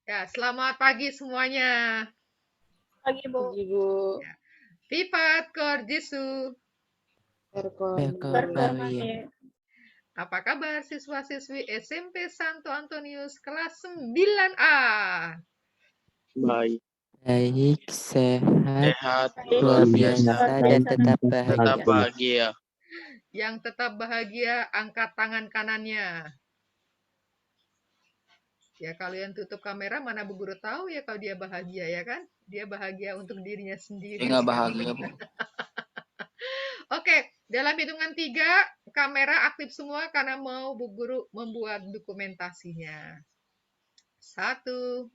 Ya, selamat pagi semuanya. Pagi, Bu. Ibu Ya. Vivat Cor Jesu. Berkormani. Apa kabar siswa-siswi SMP Santo Antonius kelas 9A? baik, sehat, sehat, luar luar biasa, biasa, dan tetap tetap bahagia. bahagia. Yang tetap bahagia, angkat tangan kanannya. Ya, kalian tutup kamera, mana Bu Guru tahu ya kalau dia bahagia, ya kan? Dia bahagia untuk dirinya sendiri. Saya nggak bahagia, Bu. Oke, dalam hitungan 3, kamera aktif semua karena mau Bu Guru membuat dokumentasinya. 1,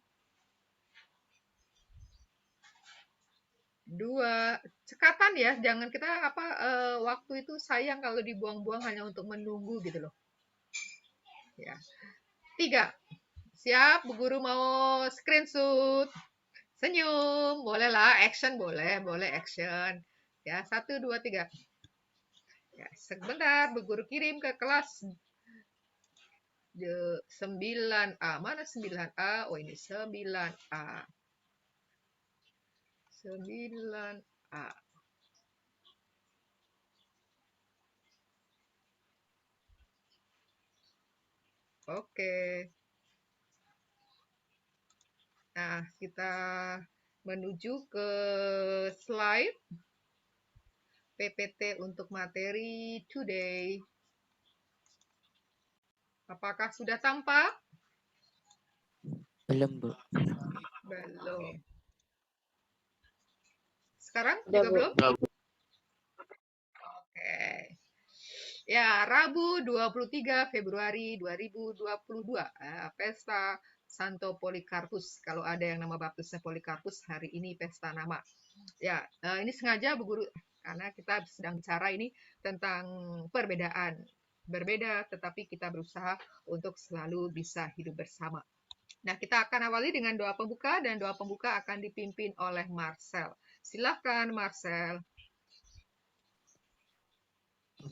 2, cekatan ya, jangan kita waktu itu sayang kalau dibuang-buang hanya untuk menunggu gitu loh. Ya. 3, siap, Bu Guru mau screenshot. Senyum, boleh lah, action boleh action. Ya, 1, 2, 3. Ya, sebentar, Bu Guru kirim ke kelas 9A. Mana 9A? Oh, ini 9A. 9A. Oke. Nah, kita menuju ke slide PPT untuk materi today. Apakah sudah tampak? Belum, Bu. Belum. Sekarang Udah, juga Bu. belum? Oke. Ya, Rabu 23 Februari 2022. Pesta Santo Polikarpus. Kalau ada yang nama baptisnya Polikarpus, hari ini pesta nama. Ya, ini sengaja Bu Guru karena kita sedang bicara ini tentang perbedaan. Berbeda tetapi kita berusaha untuk selalu bisa hidup bersama. Nah, kita akan awali dengan doa pembuka dan doa pembuka akan dipimpin oleh Marcel. Silakan Marcel.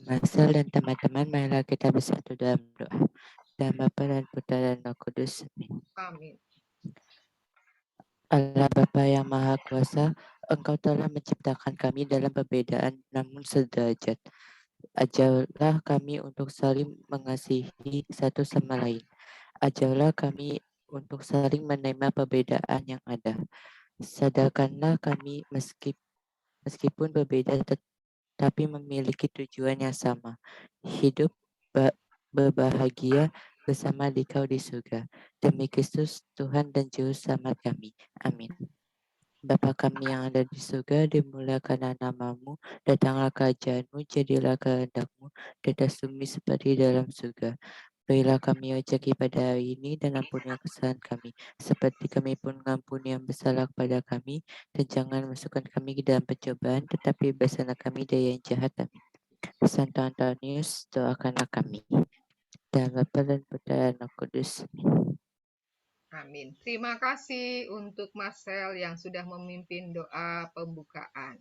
Marcel dan teman-teman, marilah kita bersatu dalam doa. Dan Bapa dan Putra dan Roh Kudus. Amin. Amin. Allah Bapa yang Maha Kuasa, Engkau telah menciptakan kami dalam perbedaan namun sederajat. Ajarlah kami untuk saling mengasihi satu sama lain. Ajarlah kami untuk saling menerima perbedaan yang ada. Sadarkanlah kami meskipun berbeda tetapi memiliki tujuan yang sama. Hidup berbahagia bersama Dikau di surga. Demi Kristus Tuhan dan Juru Selamat kami. Amin. Bapa kami yang ada di surga, dimuliakanlah namamu, datanglah kerajaanmu, jadilah kehendakmu, di atas bumi seperti dalam surga. Berilah kami rezeki pada hari ini dan ampunilah kesalahan kami, seperti kami pun mengampuni yang bersalah kepada kami, dan jangan masukkan kami ke dalam pencobaan, tetapi bebaskanlah kami dari yang jahat. Amin. Santo Antonius, doakanlah kami. Dan Bapa dan Putra dan Roh Kudus. Amin. Terima kasih untuk Marcel yang sudah memimpin doa pembukaan.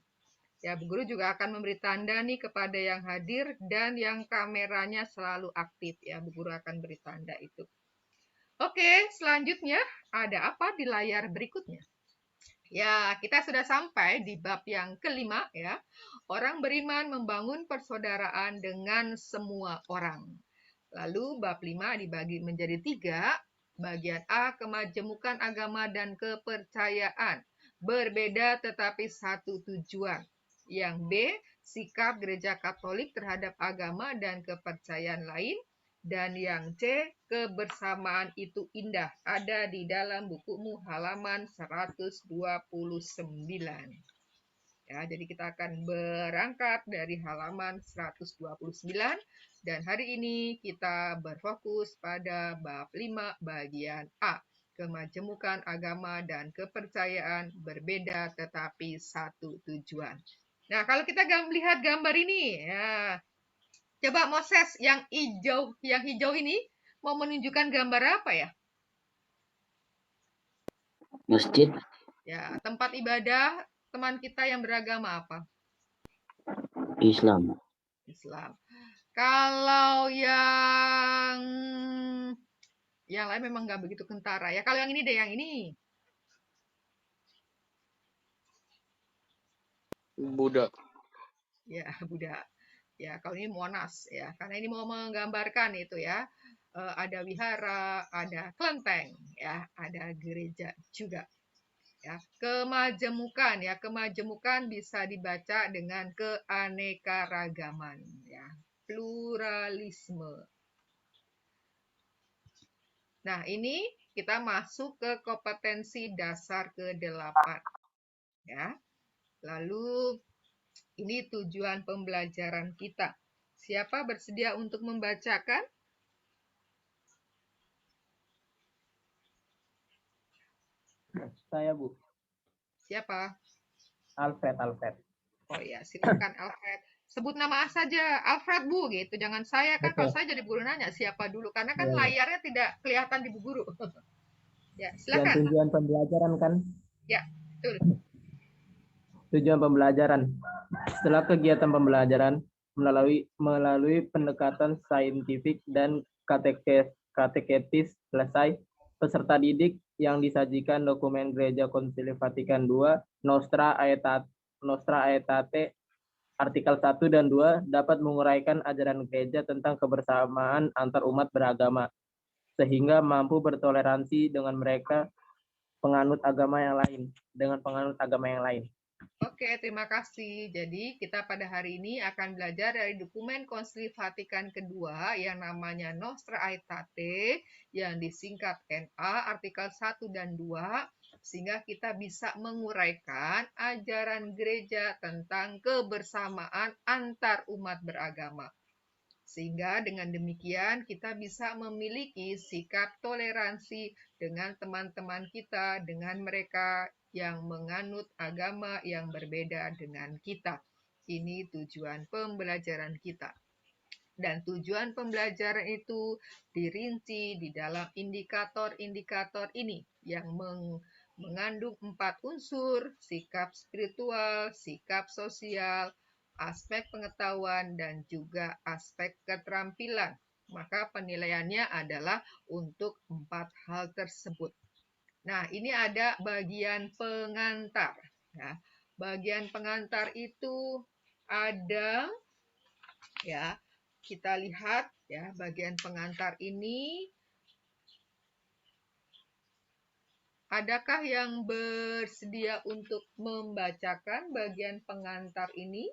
Ya, Bu Guru juga akan memberi tanda nih kepada yang hadir dan yang kameranya selalu aktif. Ya, Bu Guru akan beri tanda itu. Oke, selanjutnya ada apa di layar berikutnya? Ya, kita sudah sampai di bab yang kelima ya. Orang beriman membangun persaudaraan dengan semua orang. Lalu bab 5 dibagi menjadi 3. Bagian A, kemajemukan agama dan kepercayaan. Berbeda tetapi satu tujuan. Yang B, sikap gereja Katolik terhadap agama dan kepercayaan lain. Dan yang C, kebersamaan itu indah. Ada di dalam bukumu halaman 129. Ya, jadi kita akan berangkat dari halaman 129 dan hari ini kita berfokus pada bab 5 bagian A. Kemajemukan agama dan kepercayaan berbeda tetapi satu tujuan. Nah, kalau kita lihat gambar ini, ya, coba Moses yang hijau ini mau menunjukkan gambar apa ya? Masjid. Ya, tempat ibadah teman kita yang beragama apa? Islam. Islam. Kalau yang Yang lain memang nggak begitu kentara ya. Kalau yang ini deh, yang ini. Buddha. Ya, Buddha. Ya, kalau ini Monas ya, karena ini mau menggambarkan itu ya. Ada wihara, ada kelenteng ya, ada gereja juga ya. Kemajemukan ya, kemajemukan bisa dibaca dengan keanekaragaman ya, pluralisme. Nah, ini kita masuk ke kompetensi dasar ke-8 ya. Lalu ini tujuan pembelajaran kita. Siapa bersedia untuk membacakan? Saya, Bu. Siapa? Alfred. Oh ya, silakan Alfred. Sebut nama saja Alfred, Bu, gitu. Jangan saya, kan kalau saya jadi guru nanya siapa dulu, karena kan layarnya tidak kelihatan di Bu Guru. Ya, Yang silakan. tujuan pembelajaran kan? Ya, betul. Tujuan pembelajaran. Setelah kegiatan pembelajaran melalui pendekatan saintifik dan kateketis selesai, peserta didik yang disajikan dokumen Gereja Konsili Vatikan II, Nostra Aetate, artikel 1 dan 2 dapat menguraikan ajaran gereja tentang kebersamaan antar umat beragama, sehingga mampu bertoleransi dengan penganut agama yang lain. Oke, terima kasih. Jadi, kita pada hari ini akan belajar dari dokumen Konsili Vatikan kedua yang namanya Nostra Aetate, yang disingkat NA, artikel 1 dan 2, sehingga kita bisa menguraikan ajaran gereja tentang kebersamaan antar umat beragama. Sehingga dengan demikian kita bisa memiliki sikap toleransi dengan teman-teman kita, dengan mereka yang menganut agama yang berbeda dengan kita. Ini tujuan pembelajaran kita. Dan tujuan pembelajaran itu dirinci di dalam indikator-indikator ini yang mengandung 4 unsur: sikap spiritual, sikap sosial, aspek pengetahuan, dan juga aspek keterampilan. Maka penilaiannya adalah untuk 4 hal tersebut. Nah, ini ada bagian pengantar. Ya. Bagian pengantar itu ada, ya, kita lihat ya, bagian pengantar ini. Adakah yang bersedia untuk membacakan bagian pengantar ini?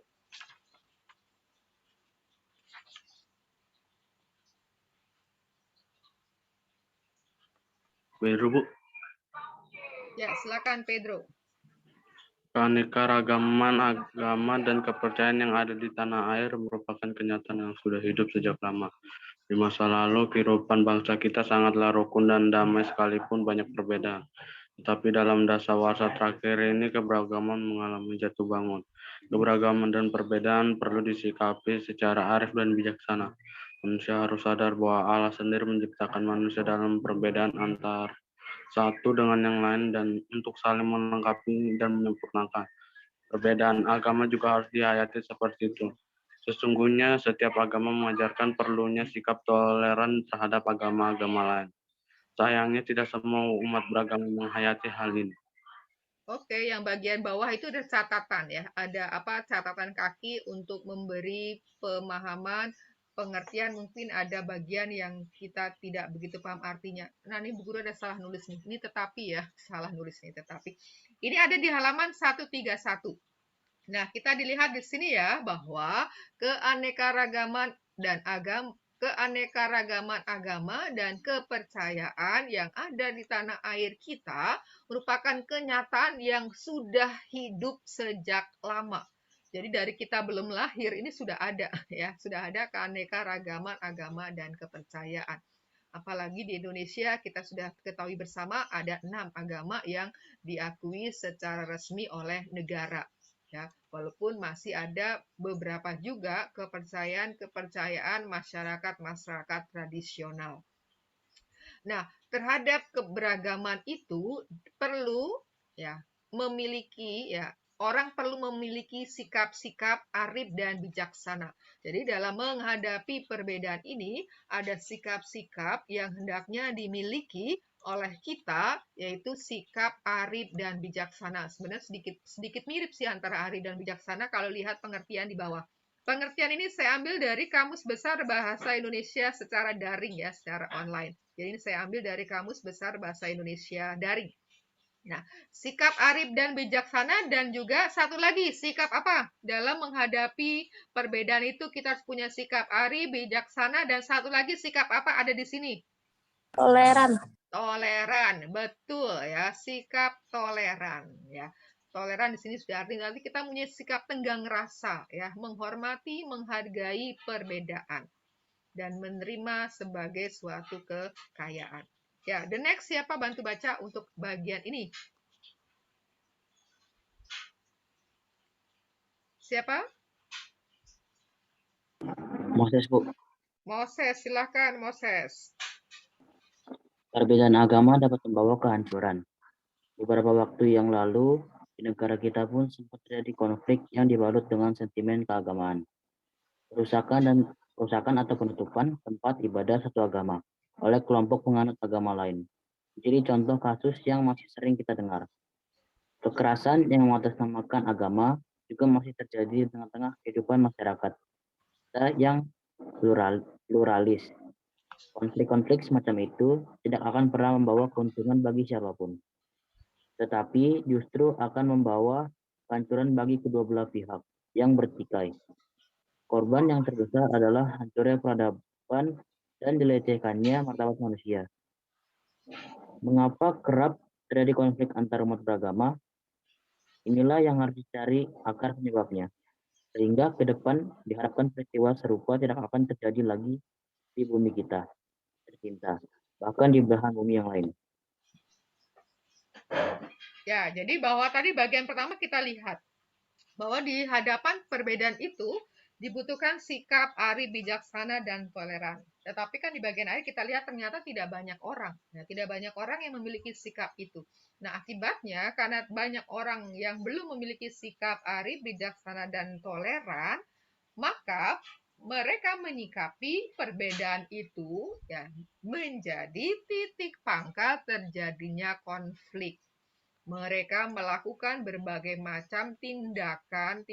Pedro, Bu. Ya, silakan Pedro. Keanekaragaman agama dan kepercayaan yang ada di tanah air merupakan kenyataan yang sudah hidup sejak lama. Di masa lalu, kehidupan bangsa kita sangatlah rukun dan damai sekalipun banyak perbedaan. Tetapi dalam dasawarsa terakhir ini, keberagaman mengalami jatuh bangun. Keberagaman dan perbedaan perlu disikapi secara arif dan bijaksana. Manusia harus sadar bahwa Allah sendiri menciptakan manusia dalam perbedaan antar satu dengan yang lain dan untuk saling melengkapi dan menyempurnakan. Perbedaan agama juga harus dihayati seperti itu. Sesungguhnya setiap agama mengajarkan perlunya sikap toleran terhadap agama-agama lain. Sayangnya tidak semua umat beragama menghayati hal ini. Oke, yang bagian bawah itu ada catatan ya. Ada catatan kaki untuk memberi pemahaman, pengertian. Mungkin ada bagian yang kita tidak begitu paham artinya. Nah, ini Bu Guru ada salah nulis nih. Ini tetapi ya, salah nulis nih tetapi. Ini ada di halaman 131. Nah, kita dilihat di sini ya bahwa keanekaragaman agama dan kepercayaan yang ada di tanah air kita merupakan kenyataan yang sudah hidup sejak lama. Jadi dari kita belum lahir ini sudah ada ya, sudah ada keanekaragaman agama dan kepercayaan. Apalagi di Indonesia kita sudah ketahui bersama ada 6 agama yang diakui secara resmi oleh negara. Ya, walaupun masih ada beberapa juga kepercayaan masyarakat tradisional. Nah, terhadap keberagaman itu perlu ya memiliki ya orang perlu memiliki sikap-sikap arif dan bijaksana. Jadi dalam menghadapi perbedaan ini, ada sikap-sikap yang hendaknya dimiliki oleh kita, yaitu sikap arif dan bijaksana. Sebenarnya sedikit mirip sih antara arif dan bijaksana kalau lihat pengertian di bawah. Pengertian ini saya ambil dari Kamus Besar Bahasa Indonesia secara daring ya, secara online. Jadi ini saya ambil dari Kamus Besar Bahasa Indonesia daring. Nah, sikap arif dan bijaksana, dan juga satu lagi, sikap apa? Dalam menghadapi perbedaan itu kita harus punya sikap arif, bijaksana, dan satu lagi sikap apa ada di sini? Toleran. Toleran, betul ya, sikap toleran ya. Toleran di sini sudah artinya nanti kita punya sikap tenggang rasa ya, menghormati, menghargai perbedaan dan menerima sebagai suatu kekayaan. Ya, the next siapa bantu baca untuk bagian ini? Siapa? Moses, Bu. Moses, silakan Moses. Perbedaan agama dapat membawa kehancuran. Beberapa waktu yang lalu, di negara kita pun sempat terjadi konflik yang dibalut dengan sentimen keagamaan. Perusakan atau penutupan tempat ibadah satu agama oleh kelompok penganut agama lain. Jadi contoh kasus yang masih sering kita dengar. Kekerasan yang mengatasnamakan agama juga masih terjadi di tengah-tengah kehidupan masyarakat yang pluralis. Konflik-konflik semacam itu tidak akan pernah membawa keuntungan bagi siapapun, tetapi justru akan membawa kehancuran bagi kedua belah pihak yang bertikai. Korban yang terbesar adalah hancurnya peradaban dan dilecehkannya martabat manusia. Mengapa kerap terjadi konflik antar umat beragama? Inilah yang harus dicari akar penyebabnya, sehingga ke depan diharapkan peristiwa serupa tidak akan terjadi lagi di bumi kita tercinta, bahkan di belahan bumi yang lain. Ya, jadi bahwa tadi bagian pertama kita lihat bahwa di hadapan perbedaan itu dibutuhkan sikap arif, bijaksana, dan toleran. Tetapi kan di bagian akhir kita lihat ternyata tidak banyak orang. Nah, tidak banyak orang yang memiliki sikap itu. Nah, akibatnya karena banyak orang yang belum memiliki sikap arif, bijaksana, dan toleran, maka mereka menyikapi perbedaan itu ya menjadi titik pangkal terjadinya konflik. Mereka melakukan berbagai macam tindakan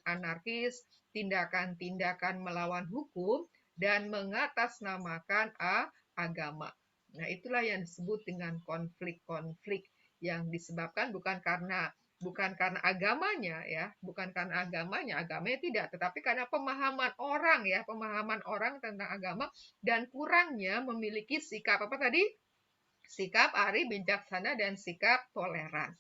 anarkis, tindakan melawan hukum, dan mengatasnamakan agama. Nah, itulah yang disebut dengan konflik-konflik yang disebabkan bukan karena agamanya ya, agamanya tidak, tetapi karena pemahaman orang tentang agama dan kurangnya memiliki sikap apa tadi? Sikap arif, bijaksana, dan sikap toleran.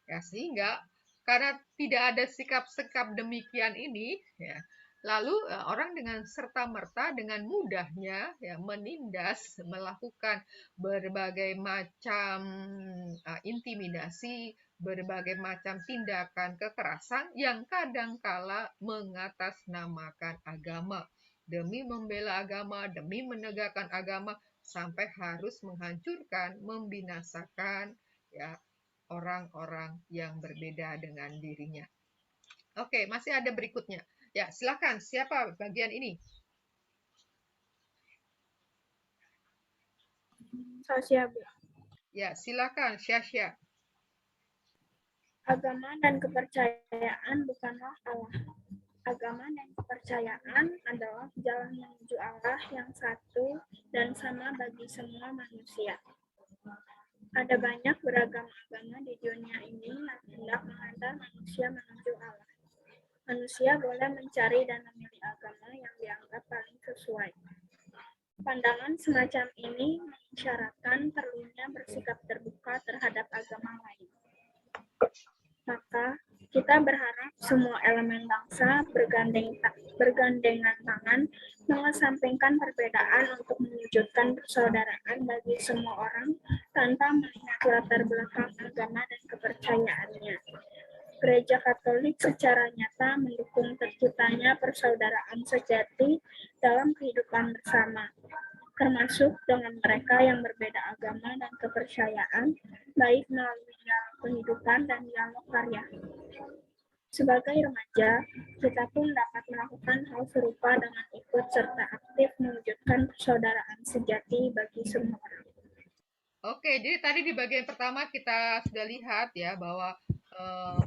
Ya, sehingga karena tidak ada sikap-sikap demikian ini, ya, lalu orang dengan serta-merta dengan mudahnya ya menindas, melakukan berbagai macam intimidasi, berbagai macam tindakan kekerasan yang kadangkala mengatasnamakan agama. Demi membela agama, demi menegakkan agama, sampai harus menghancurkan, membinasakan ya orang-orang yang berbeda dengan dirinya. Oke, masih ada berikutnya. Ya, silakan. Siapa bagian ini? Sasya, Bu. Ya, silakan, Syasya. Agama dan kepercayaan bukanlah Allah. Agama dan kepercayaan adalah jalan menuju Allah yang satu dan sama bagi semua manusia. Ada banyak beragam agama di dunia ini yang hendak mengantar manusia menuju Allah. Manusia boleh mencari dan memilih agama yang dianggap paling sesuai. Pandangan semacam ini mengisyaratkan perlunya bersikap terbuka terhadap agama lain. Maka, kita berharap semua elemen bangsa bergandengan tangan mengesampingkan perbedaan untuk mewujudkan persaudaraan bagi semua orang tanpa melihat latar belakang agama dan kepercayaannya. Gereja Katolik secara nyata mendukung terciptanya persaudaraan sejati dalam kehidupan bersama, termasuk dengan mereka yang berbeda agama dan kepercayaan, baik melalui dialog kehidupan dan dialog karya. Sebagai remaja, kita pun dapat melakukan hal serupa dengan ikut serta aktif mewujudkan persaudaraan sejati bagi semua orang. Oke, jadi tadi di bagian pertama kita sudah lihat ya bahwa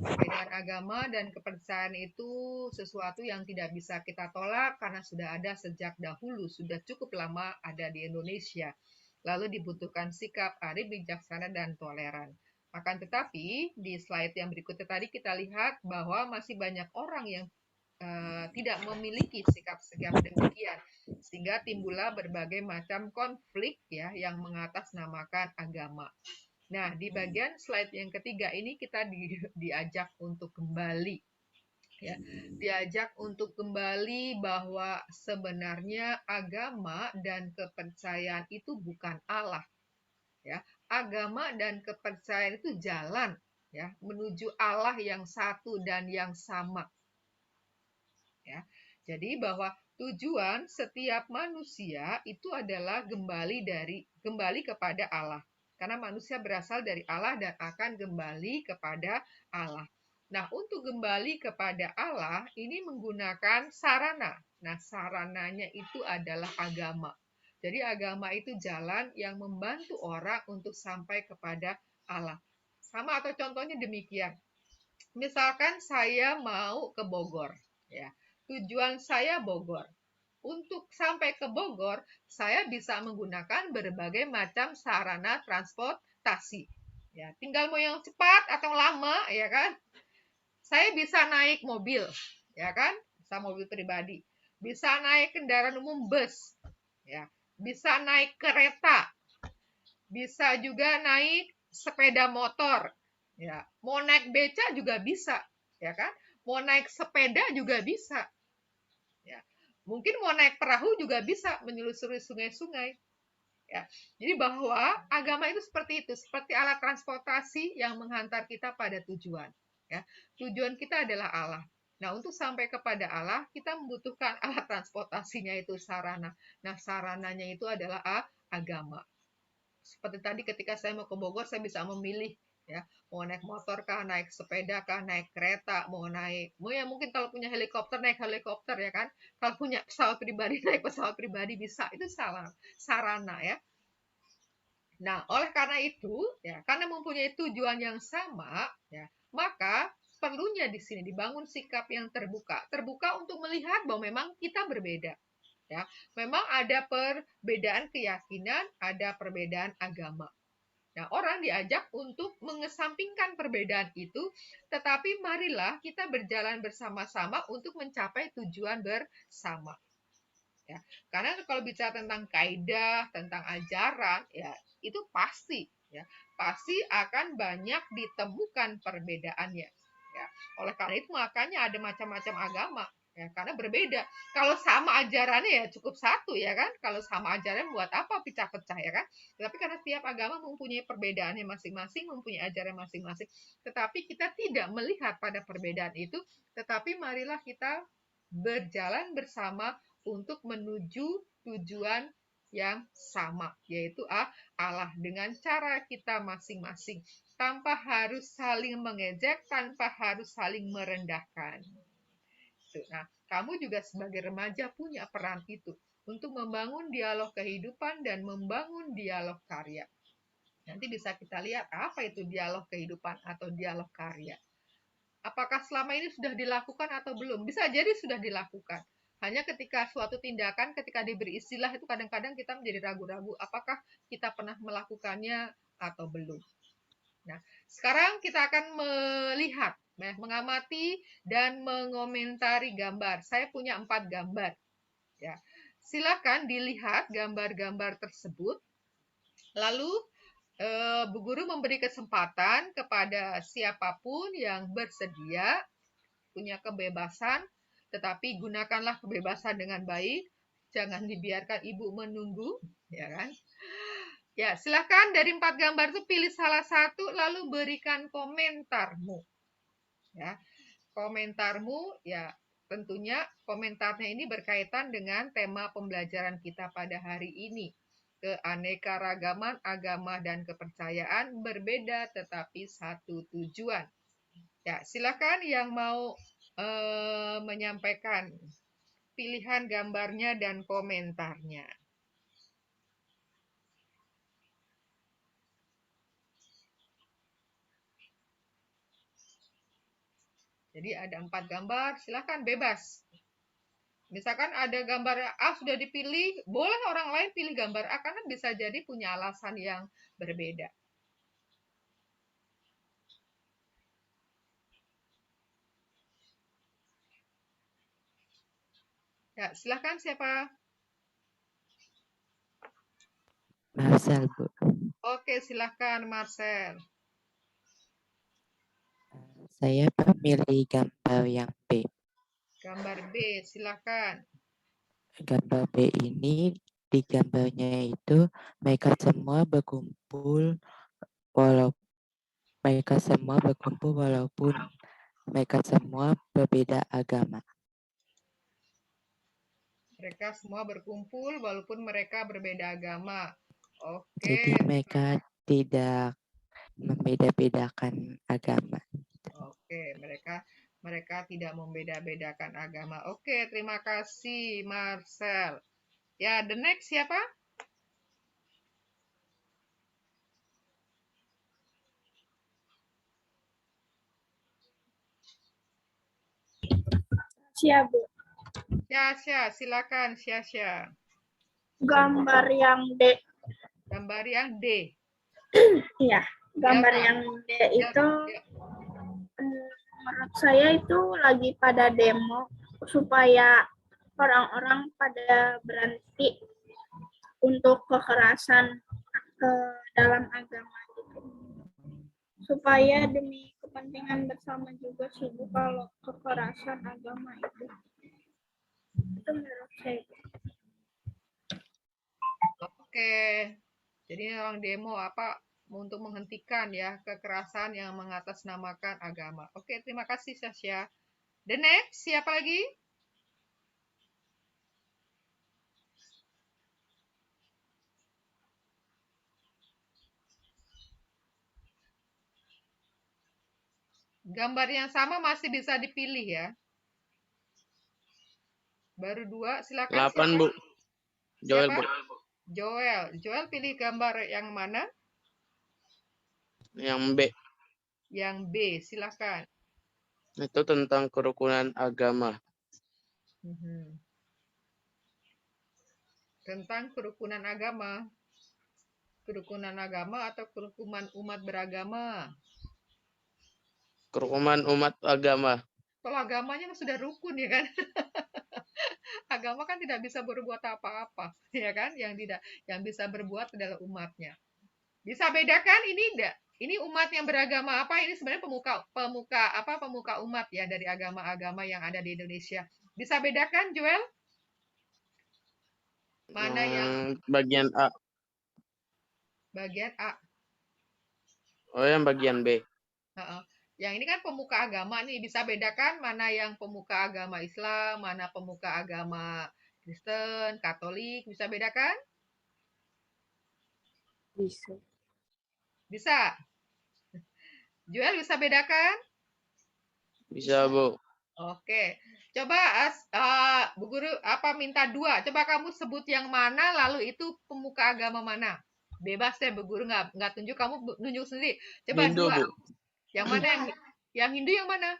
perbedaan agama dan kepercayaan itu sesuatu yang tidak bisa kita tolak karena sudah ada sejak dahulu, sudah cukup lama ada di Indonesia. Lalu dibutuhkan sikap arif, bijaksana, dan toleran. Akan tetapi di slide yang berikutnya tadi kita lihat bahwa masih banyak orang yang tidak memiliki sikap-sikap demikian, sehingga timbullah berbagai macam konflik ya yang mengatasnamakan agama. Nah, di bagian slide yang ketiga ini kita diajak untuk kembali ya, diajak untuk kembali bahwa sebenarnya agama dan kepercayaan itu bukan Allah ya. Agama dan kepercayaan itu jalan ya menuju Allah yang satu dan yang sama. Ya. Jadi bahwa tujuan setiap manusia itu adalah kembali kepada Allah. Karena manusia berasal dari Allah dan akan kembali kepada Allah. Nah, untuk kembali kepada Allah ini menggunakan sarana. Nah, sarananya itu adalah agama. Jadi agama itu jalan yang membantu orang untuk sampai kepada Allah. Sama atau contohnya demikian. Misalkan saya mau ke Bogor, ya. Tujuan saya Bogor. Untuk sampai ke Bogor, saya bisa menggunakan berbagai macam sarana transportasi. Ya, tinggal mau yang cepat atau lama, ya kan? Saya bisa naik mobil, ya kan? Bisa mobil pribadi. Bisa naik kendaraan umum bus, ya. Bisa naik kereta. Bisa juga naik sepeda motor, ya. Mau naik beca juga bisa, ya kan? Mau naik sepeda juga bisa. Ya. Mungkin mau naik perahu juga bisa menyelusuri sungai-sungai. Ya. Jadi bahwa agama itu seperti alat transportasi yang menghantar kita pada tujuan. Ya. Tujuan kita adalah Allah. Nah, untuk sampai kepada Allah, kita membutuhkan alat transportasinya itu sarana. Nah, sarananya itu adalah agama. Seperti tadi ketika saya mau ke Bogor, saya bisa memilih ya, mau naik motor kah, naik sepeda kah, naik kereta, mau ya mungkin kalau punya helikopter naik helikopter ya kan, kalau punya pesawat pribadi naik pesawat pribadi bisa, itu sarana ya. Nah, oleh karena itu ya, karena mempunyai tujuan yang sama ya, maka perlunya di sini dibangun sikap yang terbuka untuk melihat bahwa memang kita berbeda. Ya, memang ada perbedaan keyakinan, ada perbedaan agama. Nah, orang diajak untuk mengesampingkan perbedaan itu, tetapi marilah kita berjalan bersama-sama untuk mencapai tujuan bersama. Ya, karena kalau bicara tentang kaidah, tentang ajaran, ya itu pasti, ya pasti akan banyak ditemukan perbedaannya. Ya, oleh karena itu makanya ada macam-macam agama. Ya, karena berbeda. Kalau sama ajarannya ya cukup satu ya kan. Kalau sama ajaran buat apa pecah-pecah ya kan. Tetapi karena setiap agama mempunyai perbedaannya masing-masing, mempunyai ajaran masing-masing. Tetapi kita tidak melihat pada perbedaan itu. Tetapi marilah kita berjalan bersama untuk menuju tujuan yang sama, yaitu Allah dengan cara kita masing-masing, tanpa harus saling mengejek, tanpa harus saling merendahkan. Nah, kamu juga sebagai remaja punya peran itu untuk membangun dialog kehidupan dan membangun dialog karya. Nanti bisa kita lihat apa itu dialog kehidupan atau dialog karya. Apakah selama ini sudah dilakukan atau belum? Bisa jadi sudah dilakukan. Hanya ketika suatu tindakan, ketika diberi istilah itu kadang-kadang kita menjadi ragu-ragu apakah kita pernah melakukannya atau belum. Nah, sekarang kita akan melihat, mengamati dan mengomentari gambar. Saya punya 4 gambar. Ya, silakan dilihat gambar-gambar tersebut. Lalu Bu Guru memberi kesempatan kepada siapapun yang bersedia, punya kebebasan, tetapi gunakanlah kebebasan dengan baik. Jangan dibiarkan ibu menunggu, ya kan? Ya, silakan dari 4 gambar itu pilih salah satu lalu berikan komentarmu. Ya. Komentarmu ya tentunya komentarnya ini berkaitan dengan tema pembelajaran kita pada hari ini. Keanekaragaman agama dan kepercayaan berbeda tetapi satu tujuan. Ya, silakan yang mau menyampaikan pilihan gambarnya dan komentarnya. Jadi ada 4 gambar, silakan bebas. Misalkan ada gambar A sudah dipilih, boleh orang lain pilih gambar A karena bisa jadi punya alasan yang berbeda. Ya, silakan siapa? Marcel, Bu. Oke, silakan Marcel. Saya memilih gambar yang B. Gambar B, silakan. Gambar B ini di gambarnya itu mereka semua berkumpul walaupun mereka semua berbeda agama. Mereka semua berkumpul walaupun mereka berbeda agama. Jadi Oke. mereka tidak membeda-bedakan agama. Oke, mereka tidak membeda-bedakan agama. Oke, terima kasih Marcel. Ya, the next siapa? Siap, Bu. Syasha, silakan Syasha. Gambar yang D. Gambar yang D. Iya, gambar Ya, yang D Ya, itu ya. menurut saya itu lagi pada demo supaya orang-orang pada berhenti untuk kekerasan dalam agama gitu. Supaya demi kepentingan bersama juga sih Bu, kalau kekerasan agama itu menurut saya. Oke. Jadi orang demo apa untuk menghentikan ya kekerasan yang mengatasnamakan agama. Oke, terima kasih Syasha. The next siapa lagi? Gambar yang sama masih bisa dipilih ya. Baru 2, silakan. 8, Bu. Joel, Siapa? Bu. Joel. Joel pilih gambar yang mana? Yang B. Yang B, silakan. Itu tentang kerukunan agama. Tentang kerukunan agama. Kerukunan agama atau kerukunan umat beragama? Kerukunan umat agama. Kalau agamanya sudah rukun ya kan? Agama kan tidak bisa berbuat apa-apa, ya kan? Yang bisa berbuat adalah umatnya. Bisa bedakan ini enggak? Ini umat yang beragama apa? Ini sebenarnya pemuka umat ya dari agama-agama yang ada di Indonesia. Bisa bedakan, Joel? Mana yang bagian A. bagian A? Oh, yang bagian B. Yang ini kan pemuka agama nih, bisa bedakan mana yang pemuka agama Islam, mana pemuka agama Kristen, Katolik, bisa bedakan? Bisa. Bisa. Joel bisa bedakan? Bisa, Bu. Oke. Coba Bu Guru minta 2. Coba kamu sebut yang mana lalu itu pemuka agama mana? Bebas deh Bu Guru nggak tunjuk, kamu nunjuk sendiri. Coba Hindu, 2. Bu. Yang mana yang Hindu yang mana?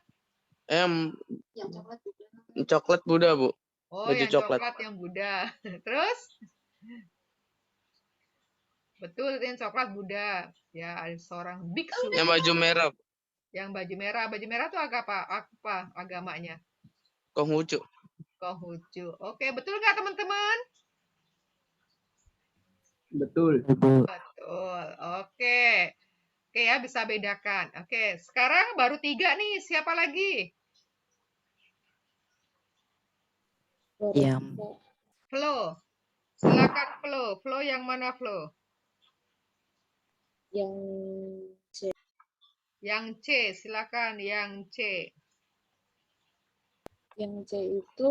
Yang coklat Buddha, Bu. Oh, Baju yang coklat yang Buddha. Terus? Betul, itu yang coklat Buddha. Ya, ada seorang biksu. Yang baju merah. Yang baju merah. Baju merah itu apa agamanya? Konghucu. Konghucu. Oke, betul nggak teman-teman? Betul. Betul. Oke. Oke ya, bisa bedakan. Oke, sekarang baru 3 nih. Siapa lagi? Yang Flo. Silakan Flo. Flo yang mana Flo? Yang C. Yang C, silakan yang C. Yang C itu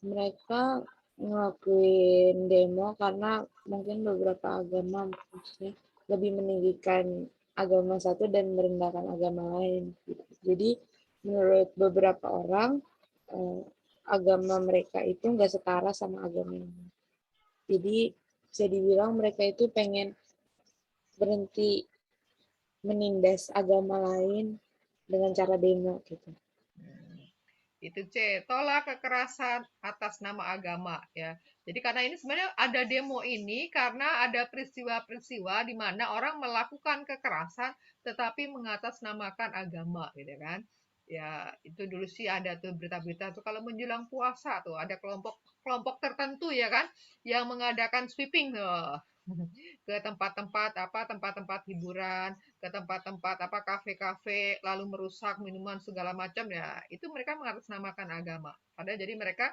mereka ngelakuin demo karena mungkin beberapa agama maksudnya lebih meninggikan agama satu dan merendahkan agama lain. Jadi menurut beberapa orang agama mereka itu nggak setara sama agama yang lain. Jadi bisa dibilang mereka itu pengen berhenti menindas agama lain dengan cara demo gitu. Itu C, tolak kekerasan atas nama agama ya. Jadi karena ini sebenarnya ada demo ini karena ada peristiwa-peristiwa di mana orang melakukan kekerasan tetapi mengatasnamakan agama gitu kan. Ya, itu dulu sih ada tuh berita-berita tuh kalau menjelang puasa tuh ada kelompok tertentu ya kan yang mengadakan sweeping tuh ke tempat-tempat hiburan, ke tempat-tempat kafe-kafe, lalu merusak minuman segala macam ya, itu mereka mengatasnamakan agama. Padahal jadi mereka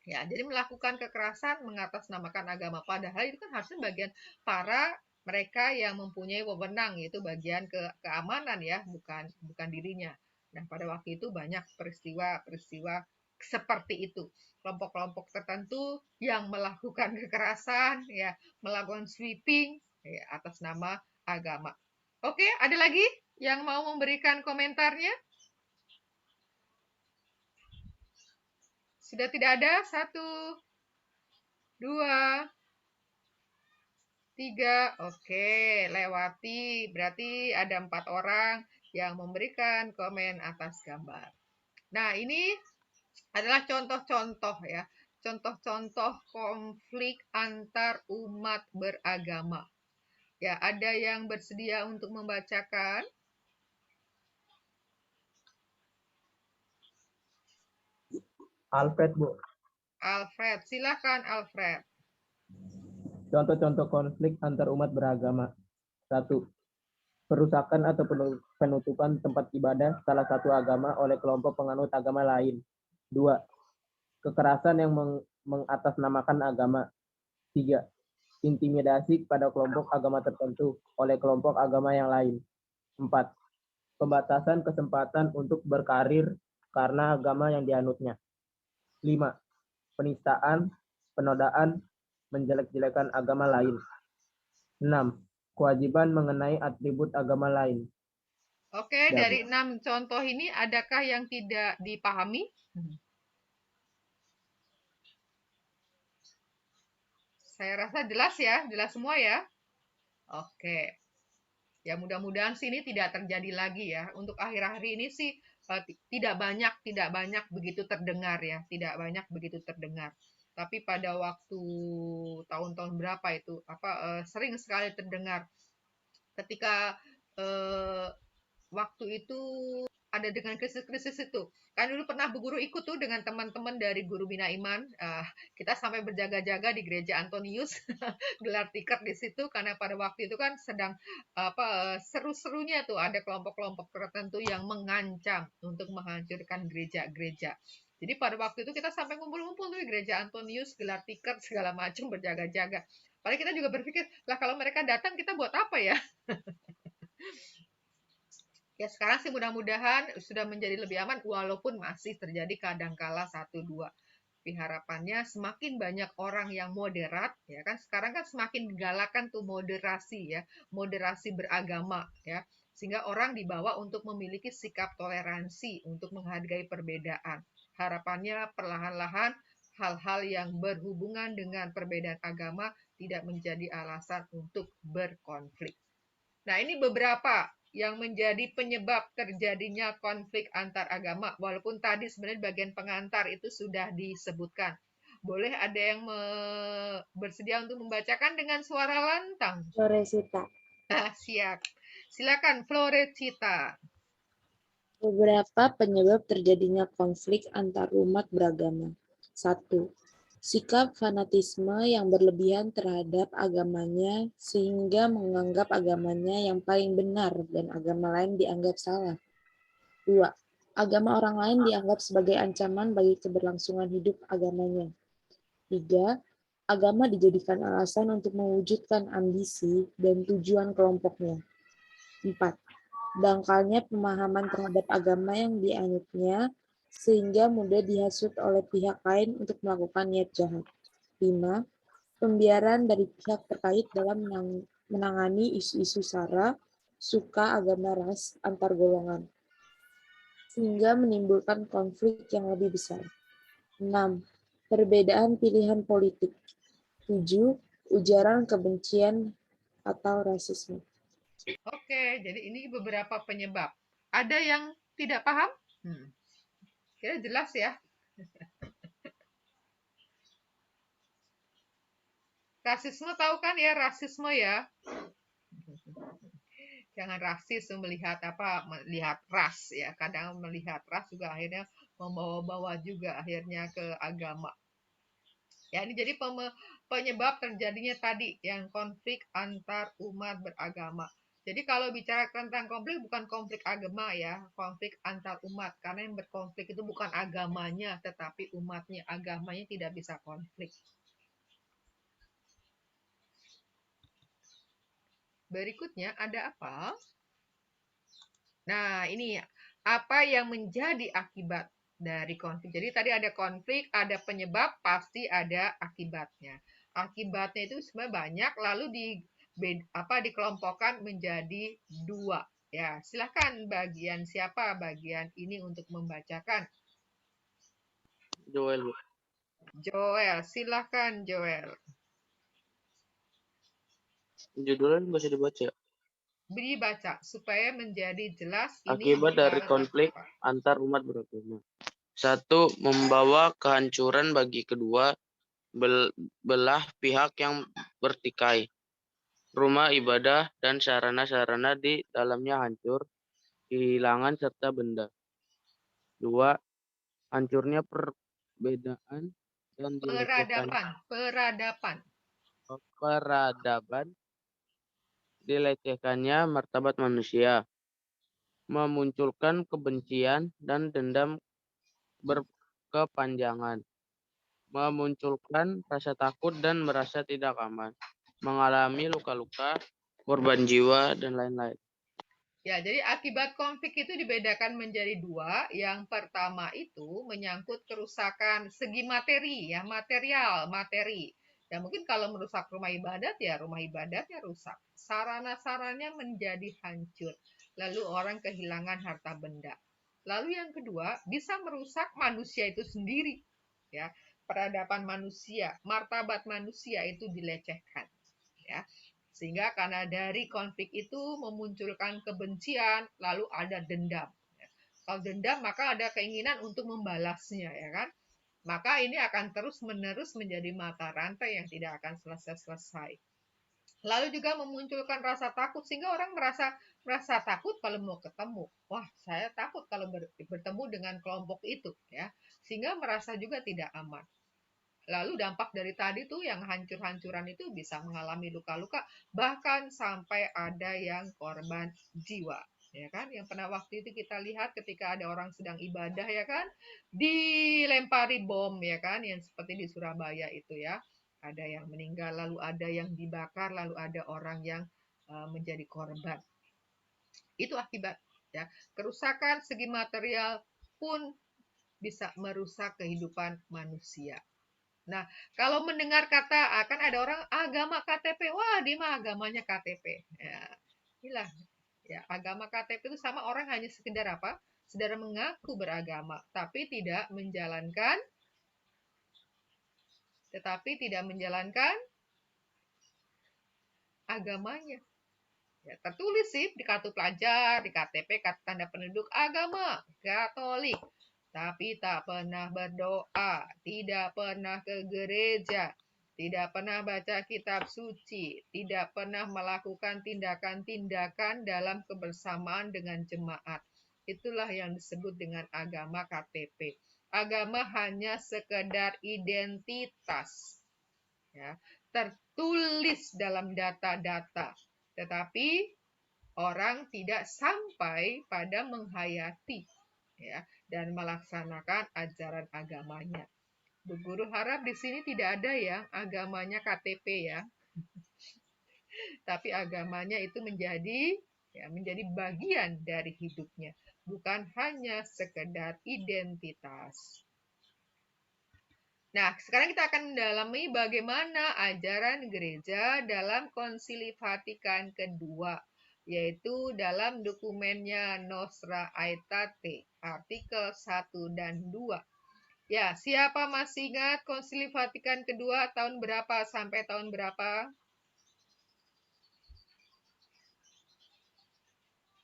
ya jadi melakukan kekerasan mengatasnamakan agama. Padahal itu kan harusnya bagian para mereka yang mempunyai wewenang, yaitu bagian keamanan ya, bukan dirinya. Nah, pada waktu itu banyak peristiwa-peristiwa seperti itu. Kelompok-kelompok tertentu yang melakukan kekerasan, ya, melakukan sweeping ya, atas nama agama. Oke, ada lagi yang mau memberikan komentarnya? Sudah tidak ada? 1, 2, 3. Oke, lewati. Berarti ada 4 orang yang memberikan komen atas gambar. Nah, ini adalah contoh-contoh ya. Contoh-contoh konflik antar umat beragama. Ya, ada yang bersedia untuk membacakan? Alfred, Bu. Alfred, silakan Alfred. Contoh-contoh konflik antar umat beragama. 1. Perusakan atau penutupan tempat ibadah salah satu agama oleh kelompok penganut agama lain. 2. Kekerasan yang mengatasnamakan agama. 3. Intimidasi pada kelompok agama tertentu oleh kelompok agama yang lain. 4. Pembatasan kesempatan untuk berkarir karena agama yang dianutnya. 5. Penistaan, penodaan, menjelek-jelekan agama lain. 6. Kewajiban mengenai atribut agama lain. Oke, dari 6 contoh ini adakah yang tidak dipahami? Saya rasa jelas ya, jelas semua ya. Oke. Ya mudah-mudahan sih ini tidak terjadi lagi ya. Untuk akhir-akhir ini sih tidak banyak begitu terdengar ya, tidak banyak begitu terdengar. Tapi pada waktu tahun-tahun berapa itu sering sekali terdengar ketika waktu itu ada dengan krisis-krisis itu. Kan dulu pernah Bu Guru ikut tuh dengan teman-teman dari Guru Bina Iman. Kita sampai berjaga-jaga di gereja Antonius, gelar tikar di situ karena pada waktu itu kan sedang seru-serunya tuh ada kelompok-kelompok tertentu yang mengancam untuk menghancurkan gereja-gereja. Jadi pada waktu itu kita sampai ngumpul-ngumpul tuh di gereja Antonius, gelar tikar segala macam berjaga-jaga. Padahal kita juga berpikir, lah kalau mereka datang kita buat apa ya? Ya sekarang sih mudah-mudahan sudah menjadi lebih aman walaupun masih terjadi kadangkala 1-2. Tapi harapannya semakin banyak orang yang moderat ya kan sekarang kan semakin digalakan tuh moderasi ya, moderasi beragama ya. Sehingga orang dibawa untuk memiliki sikap toleransi untuk menghargai perbedaan. Harapannya perlahan-lahan hal-hal yang berhubungan dengan perbedaan agama tidak menjadi alasan untuk berkonflik. Nah, ini beberapa yang menjadi penyebab terjadinya konflik antar agama. Walaupun tadi sebenarnya bagian pengantar itu sudah disebutkan. Boleh ada yang bersedia untuk membacakan dengan suara lantang? Floresita. Siap. Silakan Floresita. Beberapa penyebab terjadinya konflik antar umat beragama. 1. Sikap fanatisme yang berlebihan terhadap agamanya sehingga menganggap agamanya yang paling benar dan agama lain dianggap salah. 2. Agama orang lain dianggap sebagai ancaman bagi keberlangsungan hidup agamanya. 3. Agama dijadikan alasan untuk mewujudkan ambisi dan tujuan kelompoknya. 4. Dangkalnya pemahaman terhadap agama yang dianutnya sehingga mudah dihasut oleh pihak lain untuk melakukan niat jahat. 5. Pembiaran dari pihak terkait dalam menangani isu-isu sara, suka, agama, ras, antar golongan. sehingga menimbulkan konflik yang lebih besar. 6. Perbedaan pilihan politik. 7. Ujaran kebencian atau rasisme. Oke, jadi ini beberapa penyebab. Ada yang tidak paham? Kira jelas ya? Rasisme tahu kan ya, rasisme ya? Jangan rasis melihat melihat ras ya. Kadang melihat ras juga akhirnya membawa-bawa juga akhirnya ke agama. Ya, ini jadi penyebab terjadinya tadi yang konflik antar umat beragama. Jadi kalau bicara tentang konflik bukan konflik agama ya, konflik antar umat. Karena yang berkonflik itu bukan agamanya, tetapi umatnya. Agamanya tidak bisa konflik. Berikutnya ada apa? Nah, ini apa yang menjadi akibat dari konflik. Jadi tadi ada konflik, ada penyebab, pasti ada akibatnya. Akibatnya itu sebenarnya banyak, lalu dikelompokkan menjadi 2. Ya, silakan bagian siapa bagian ini untuk membacakan. Joel, Bu. Joel, silakan Joel. Judulnya bisa dibaca. Beri baca supaya menjadi jelas ini Akibat dari bicara konflik tentang apa. antar umat beragama. 1. Membawa kehancuran bagi kedua belah pihak yang bertikai. Rumah ibadah dan sarana-sarana di dalamnya hancur, kehilangan serta benda. 2. Hancurnya perbedaan dan peradaban, dilecehkannya martabat manusia, memunculkan kebencian dan dendam berkepanjangan, memunculkan rasa takut dan merasa tidak aman, mengalami luka-luka, korban jiwa, dan lain-lain. Ya, jadi akibat konflik itu dibedakan menjadi 2. Yang pertama itu menyangkut kerusakan segi materi, ya, materi. Ya, mungkin kalau merusak rumah ibadat, ya rumah ibadatnya rusak. Sarana-sarannya menjadi hancur. Lalu orang kehilangan harta benda. Lalu yang kedua, bisa merusak manusia itu sendiri. Ya, peradaban manusia, martabat manusia itu dilecehkan. Ya, sehingga karena dari konflik itu memunculkan kebencian, lalu ada dendam. Kalau dendam maka ada keinginan untuk membalasnya, ya kan? Maka ini akan terus-menerus menjadi mata rantai yang tidak akan selesai-selesai. Lalu juga memunculkan rasa takut sehingga orang merasa takut kalau mau ketemu. Wah, saya takut kalau bertemu dengan kelompok itu, ya. Sehingga merasa juga tidak aman. Lalu dampak dari tadi tuh yang hancur-hancuran itu bisa mengalami luka-luka, bahkan sampai ada yang korban jiwa. Ya kan, yang pernah waktu itu kita lihat ketika ada orang sedang ibadah, ya kan, dilempari bom, ya kan, yang seperti di Surabaya itu ya. Ada yang meninggal, lalu ada yang dibakar, lalu ada orang yang menjadi korban. Itu akibat, ya. Kerusakan segi material pun bisa merusak kehidupan manusia. Nah, kalau mendengar kata, kan ada orang agama KTP, wah dia mah agamanya KTP. Ya, inilah ya, agama KTP itu sama orang hanya sekedar apa? Sekedar mengaku beragama, tetapi tidak menjalankan agamanya. Ya, tertulis sih di kartu pelajar, di KTP, kartu tanda penduduk agama Katolik, tapi tak pernah berdoa, tidak pernah ke gereja, tidak pernah baca kitab suci, tidak pernah melakukan tindakan-tindakan dalam kebersamaan dengan jemaat. Itulah yang disebut dengan agama KTP. Agama hanya sekedar identitas, ya, tertulis dalam data-data, tetapi orang tidak sampai pada menghayati, ya, dan melaksanakan ajaran agamanya. Bu Guru harap di sini tidak ada yang agamanya KTP ya, tapi agamanya itu menjadi bagian dari hidupnya, bukan hanya sekedar identitas. Nah, sekarang kita akan mendalami bagaimana ajaran gereja dalam Konsili Vatikan kedua. yaitu dalam dokumennya Nostra Aetate, artikel 1 dan 2. Ya, siapa masih ingat Konsili Vatikan kedua tahun berapa sampai tahun berapa?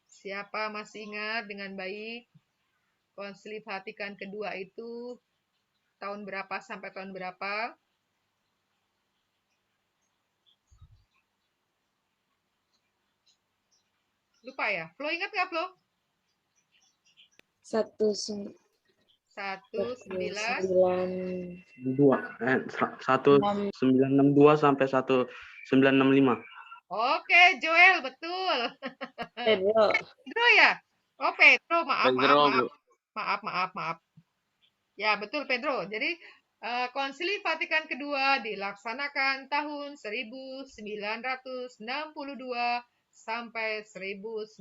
Siapa masih ingat dengan baik? Konsili Vatikan kedua itu tahun berapa sampai tahun berapa? Lupa ya? Flo ingat nggak, Flo? 1962 1962 sampai 1965. Oke, Joel, betul. Pedro. Pedro ya? Oh, Pedro, maaf. Bu. Maaf. Ya, betul, Pedro. Jadi, Konsili Vatikan kedua dilaksanakan tahun 1962 sampai 1965.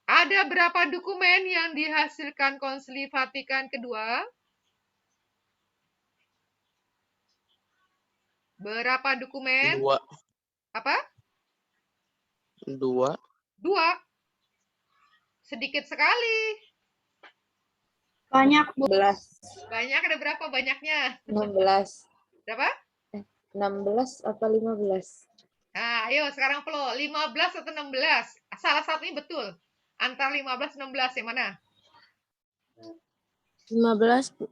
Ada berapa dokumen yang dihasilkan Konsili Vatikan kedua? Berapa dokumen? 2. Apa? 2. 2. Sedikit sekali. Banyak, Bu. 16. Banyak, ada berapa banyaknya? 16. Berapa? 16 apa 15? Nah, ayo sekarang Flo, 15 atau 16? Salah satunya betul. Antara 15 dan 16 yang mana? 15, Bu.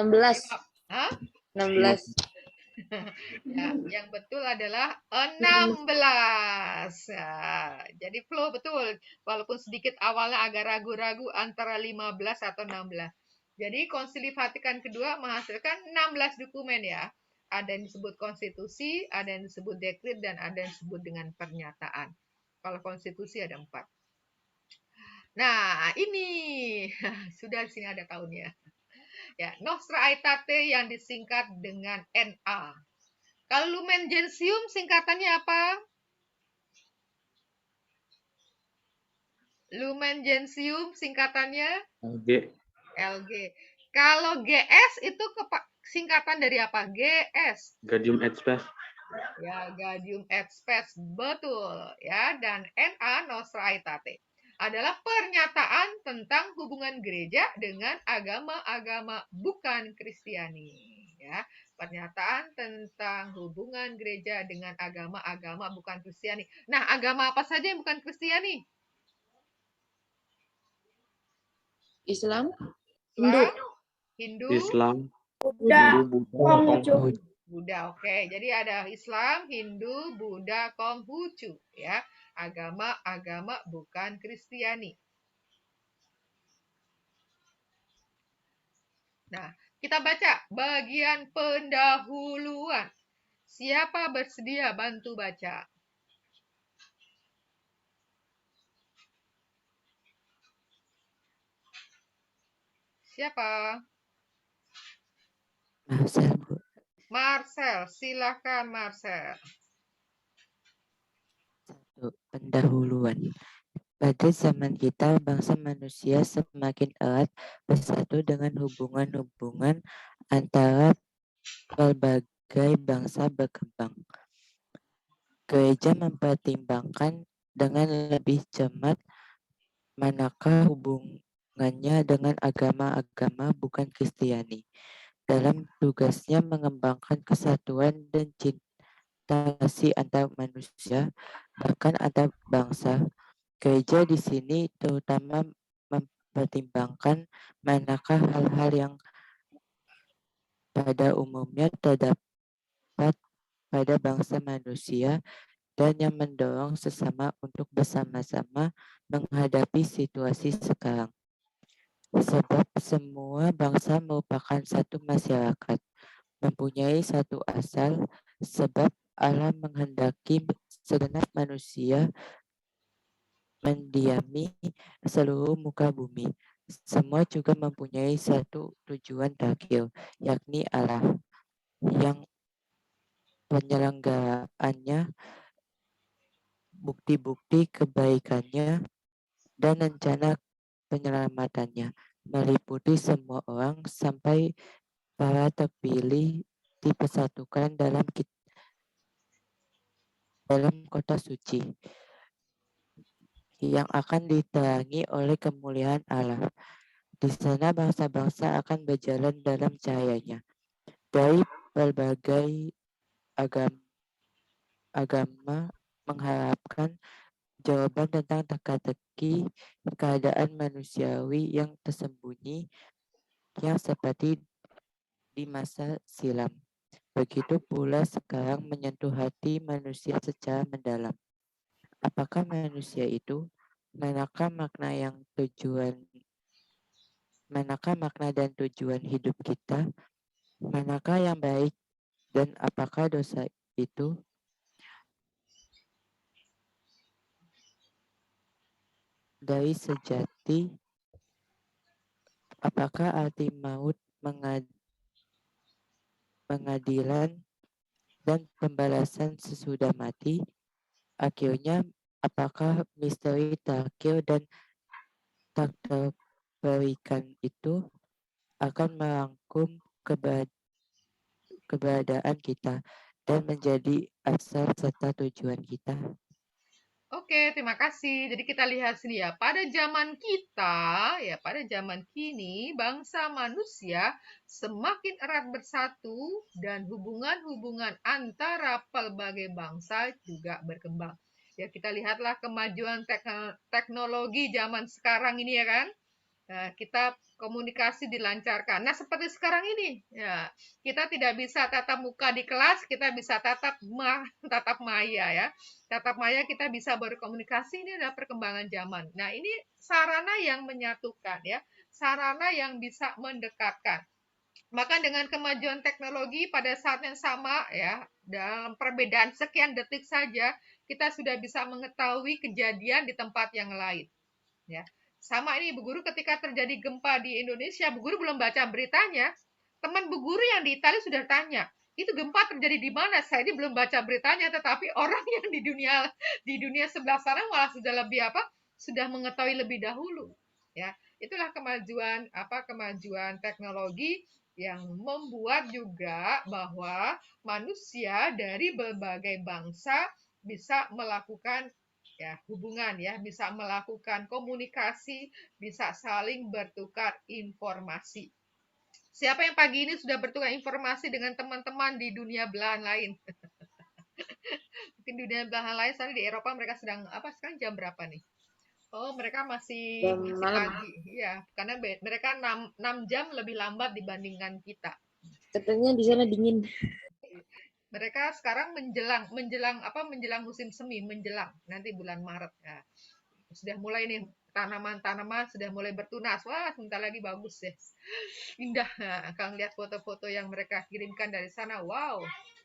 16. Hah? 16. Ya, yang betul adalah 16. Ya, jadi Flo betul. Walaupun sedikit awalnya agak ragu-ragu antara 15 atau 16. Jadi Konsili Vatikan kedua menghasilkan 16 dokumen ya. Ada yang disebut konstitusi, ada yang disebut dekret, dan ada yang disebut dengan pernyataan. Kalau konstitusi ada 4. Nah, ini sudah di sini ada tahunnya. Ya, Nostra Aetate yang disingkat dengan NA. Kalau Lumen Gentium singkatannya apa? Lumen Gentium singkatannya LG. LG. Kalau GS itu singkatan dari apa? GS. Gaudium et Spes. Ya, Gaudium et Spes. Betul. Ya, dan NA Nostra Aetate adalah pernyataan tentang hubungan gereja dengan agama-agama bukan Kristiani. Ya, pernyataan tentang hubungan gereja dengan agama-agama bukan Kristiani. Nah, agama apa saja yang bukan Kristiani? Islam, Hindu, Hindu, Islam, Buddha, Buddha, Konghucu. Buddha. Oke, jadi ada Islam, Hindu, Buddha, Konghucu, ya. Agama-agama bukan Kristiani. Nah, kita baca bagian pendahuluan. Siapa bersedia bantu baca? Siapa? Marcel, Bu. Marcel, silakan Marcel. 1. Pendahuluan. Pada zaman kita, bangsa manusia semakin erat bersatu dengan hubungan-hubungan antara berbagai bangsa berkembang. Gereja mempertimbangkan dengan lebih cermat manakah hubungannya dengan agama-agama bukan Kristiani. Dalam tugasnya mengembangkan kesatuan dan cinta kasih antar manusia, bahkan antar bangsa. Gereja di sini terutama mempertimbangkan manakah hal-hal yang pada umumnya terdapat pada bangsa manusia dan yang mendorong sesama untuk bersama-sama menghadapi situasi sekarang. Sebab semua bangsa merupakan satu masyarakat, mempunyai satu asal, sebab Allah menghendaki segenap manusia mendiami seluruh muka bumi. Semua juga mempunyai satu tujuan terakhir, yakni Allah, yang penyelenggaraannya, bukti-bukti kebaikannya, dan rencana penyelamatannya meliputi semua orang sampai para terpilih dipersatukan dalam kota suci. yang akan diterangi oleh kemuliaan Allah. Di sana bangsa-bangsa akan berjalan dalam cahayanya. Dari berbagai agama mengharapkan jawaban tentang teka-teki keadaan manusiawi yang tersembunyi yang seperti di masa silam. Begitu pula sekarang menyentuh hati manusia secara mendalam. Apakah manusia itu? Manakah makna dan tujuan hidup kita? Manakah yang baik dan apakah dosa itu? Dari sejati, apakah arti maut, pengadilan, dan pembalasan sesudah mati? Akhirnya, apakah misteri terakhir dan tak terberikan itu akan merangkum keberadaan kita dan menjadi asal serta tujuan kita? Oke, terima kasih. Jadi kita lihat sini ya, pada zaman kita, ya pada zaman kini, bangsa manusia semakin erat bersatu dan hubungan-hubungan antara pelbagai bangsa juga berkembang. Ya kita lihatlah kemajuan teknologi zaman sekarang ini ya kan. Kita komunikasi dilancarkan. Nah, seperti sekarang ini, ya, kita tidak bisa tatap muka di kelas, kita bisa tatap maya ya. Tatap maya kita bisa berkomunikasi, ini adalah perkembangan zaman. Nah, ini sarana yang menyatukan ya, sarana yang bisa mendekatkan. Maka dengan kemajuan teknologi pada saat yang sama ya, dalam perbedaan sekian detik saja, kita sudah bisa mengetahui kejadian di tempat yang lain. Ya. Sama ini Bu Guru ketika terjadi gempa di Indonesia, Bu Guru belum baca beritanya. Teman Bu Guru yang di Italia sudah tanya, itu gempa terjadi di mana? Saya ini belum baca beritanya, tetapi orang yang di dunia sebelah sana malah sudah lebih sudah mengetahui lebih dahulu. Ya, itulah kemajuan teknologi yang membuat juga bahwa manusia dari berbagai bangsa bisa melakukan ya hubungan ya, bisa melakukan komunikasi, bisa saling bertukar informasi. Siapa yang pagi ini sudah bertukar informasi dengan teman-teman di dunia belahan lain? Mungkin di dunia belahan lain, soalnya di Eropa mereka sedang sekarang jam berapa nih? Oh, mereka masih malam. pagi. Iya, karena mereka 6 jam lebih lambat dibandingkan kita. Katanya di sana dingin. Mereka sekarang menjelang musim semi, menjelang nanti bulan Maret ya. Sudah mulai nih tanaman-tanaman sudah mulai bertunas. Wah, sebentar lagi bagus ya. Indah. Nah, kalau lihat foto-foto yang mereka kirimkan dari sana, wow.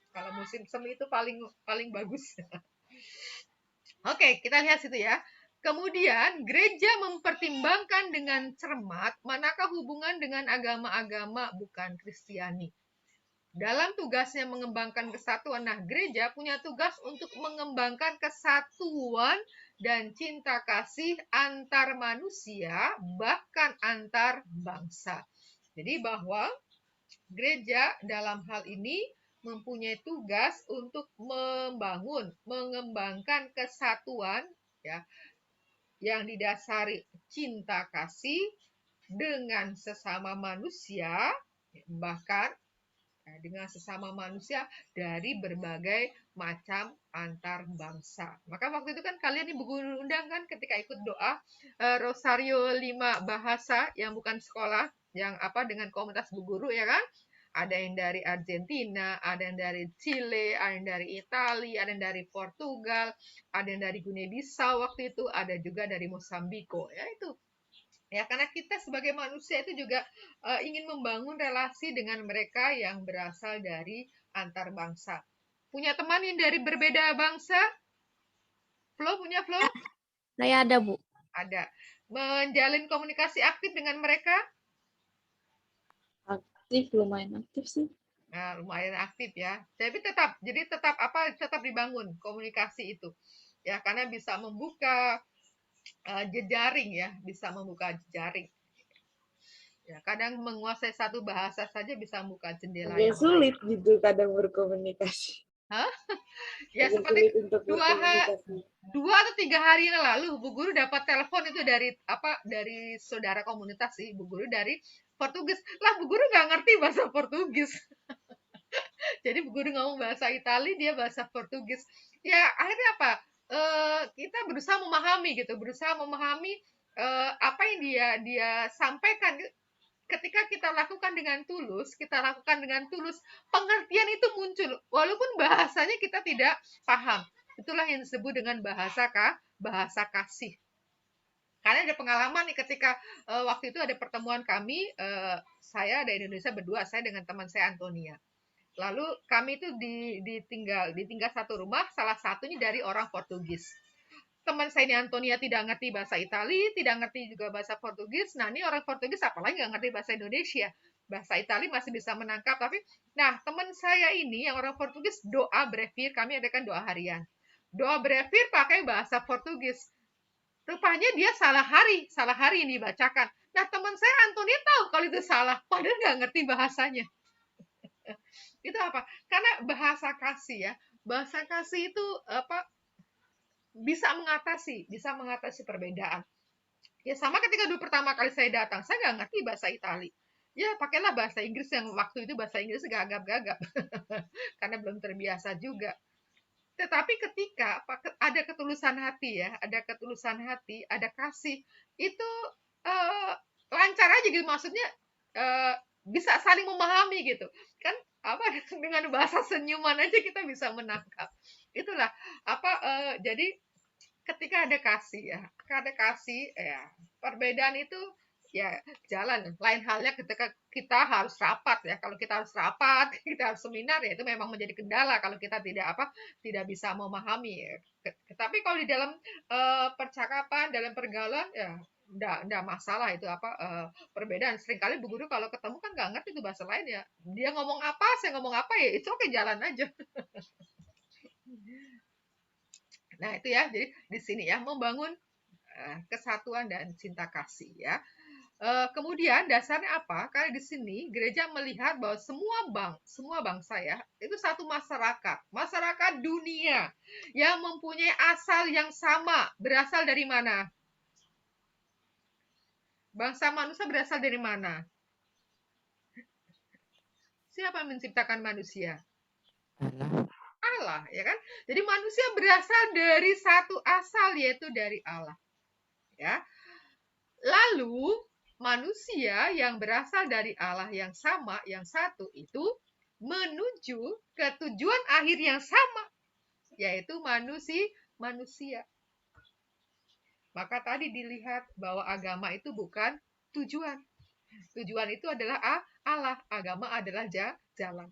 Kalau musim semi itu paling bagus. Oke, kita lihat situ ya. Kemudian gereja mempertimbangkan dengan cermat manakah hubungan dengan agama-agama bukan Kristiani. Dalam tugasnya mengembangkan kesatuan, nah gereja punya tugas untuk mengembangkan kesatuan dan cinta kasih antar manusia, bahkan antar bangsa. Jadi bahwa gereja dalam hal ini mempunyai tugas untuk mengembangkan kesatuan ya, yang didasari cinta kasih dengan sesama manusia, bahkan dengan sesama manusia dari berbagai macam antar bangsa. Maka waktu itu kan kalian diundang kan ketika ikut doa Rosario 5 bahasa yang bukan sekolah, yang dengan komunitas Bu Guru ya kan? Ada yang dari Argentina, ada yang dari Chile, ada yang dari Italia, ada yang dari Portugal, ada yang dari Guinea-Bissau waktu itu, ada juga dari Mosambiko. Ya itu ya, karena kita sebagai manusia itu juga ingin membangun relasi dengan mereka yang berasal dari antar bangsa. Punya teman yang dari berbeda bangsa? Flo punya Flo? Saya ada, Bu. Ada. Menjalin komunikasi aktif dengan mereka? Aktif, lumayan aktif sih. Nah, lumayan aktif ya. Jadi tetap dibangun komunikasi itu. Ya, karena bisa membuka jejaring ya, bisa membuka jejaring. Ya, kadang menguasai satu bahasa saja bisa membuka jendela Agak yang sulit lain. gitu kadang berkomunikasi. Hah? Ya Agak seperti sulit untuk dua ha- berkomunikasi. 2 atau 3 hari yang lalu Bu Guru dapat telepon itu dari saudara komunitas sih, Bu Guru dari Portugis. Lah Bu Guru nggak ngerti bahasa Portugis. Jadi Bu Guru ngomong bahasa Itali, dia bahasa Portugis. Ya akhirnya apa? Kita berusaha memahami gitu, berusaha memahami apa yang dia sampaikan. Ketika kita lakukan dengan tulus, pengertian itu muncul walaupun bahasanya kita tidak paham. Itulah yang disebut dengan bahasa kasih. Karena ada pengalaman nih ketika waktu itu ada pertemuan kami, saya dari Indonesia berdua, saya dengan teman saya Antonia. Lalu kami itu ditinggal satu rumah, salah satunya dari orang Portugis. Teman saya ini Antonia tidak ngerti bahasa Itali, tidak ngerti juga bahasa Portugis. Nah, ini orang Portugis apalagi nggak ngerti bahasa Indonesia. Bahasa Itali masih bisa menangkap, tapi nah teman saya ini yang orang Portugis doa brevir, kami adakan doa harian. Doa brevir pakai bahasa Portugis. Rupanya dia salah hari ini dibacakan. Nah, teman saya Antonia tahu kalau itu salah, padahal nggak ngerti bahasanya. Itu apa? Karena bahasa kasih ya. Bahasa kasih itu bisa mengatasi perbedaan. Ya sama ketika dulu pertama kali saya datang, saya nggak ngerti bahasa Itali. Ya pakailah bahasa Inggris yang waktu itu bahasa Inggris gagap-gagap. Karena belum terbiasa juga. Tetapi ketika ada ketulusan hati ya, ada kasih, itu eh, lancar aja gitu. Maksudnya bisa saling memahami gitu. Kan apa dengan bahasa senyuman aja kita bisa menangkap. Itulah jadi ketika ada kasih ya perbedaan itu ya jalan. Lain halnya ketika kita harus rapat ya. Kalau kita harus rapat, kita harus seminar ya itu memang menjadi kendala kalau kita tidak bisa memahami. Ya. Tapi kalau di dalam percakapan, dalam pergaulan ya enggak masalah itu perbedaan. Seringkali Bu Guru kalau ketemu kan nggak ngerti itu bahasa lain ya. Dia ngomong apa, saya ngomong apa ya itu oke jalan aja. Nah, itu ya. Jadi di sini ya membangun kesatuan dan cinta kasih ya. Kemudian dasarnya apa? Karena di sini gereja melihat bahwa semua bangsa ya, itu satu masyarakat dunia yang mempunyai asal yang sama. Berasal dari mana? Bangsa manusia berasal dari mana? Siapa yang menciptakan manusia? Allah. Allah, ya kan? Jadi manusia berasal dari satu asal yaitu dari Allah. Ya. Lalu manusia yang berasal dari Allah yang sama, yang satu itu menuju ke tujuan akhir yang sama, yaitu manusia. Maka tadi dilihat bahwa agama itu bukan tujuan. Tujuan itu adalah Allah, agama adalah jalan.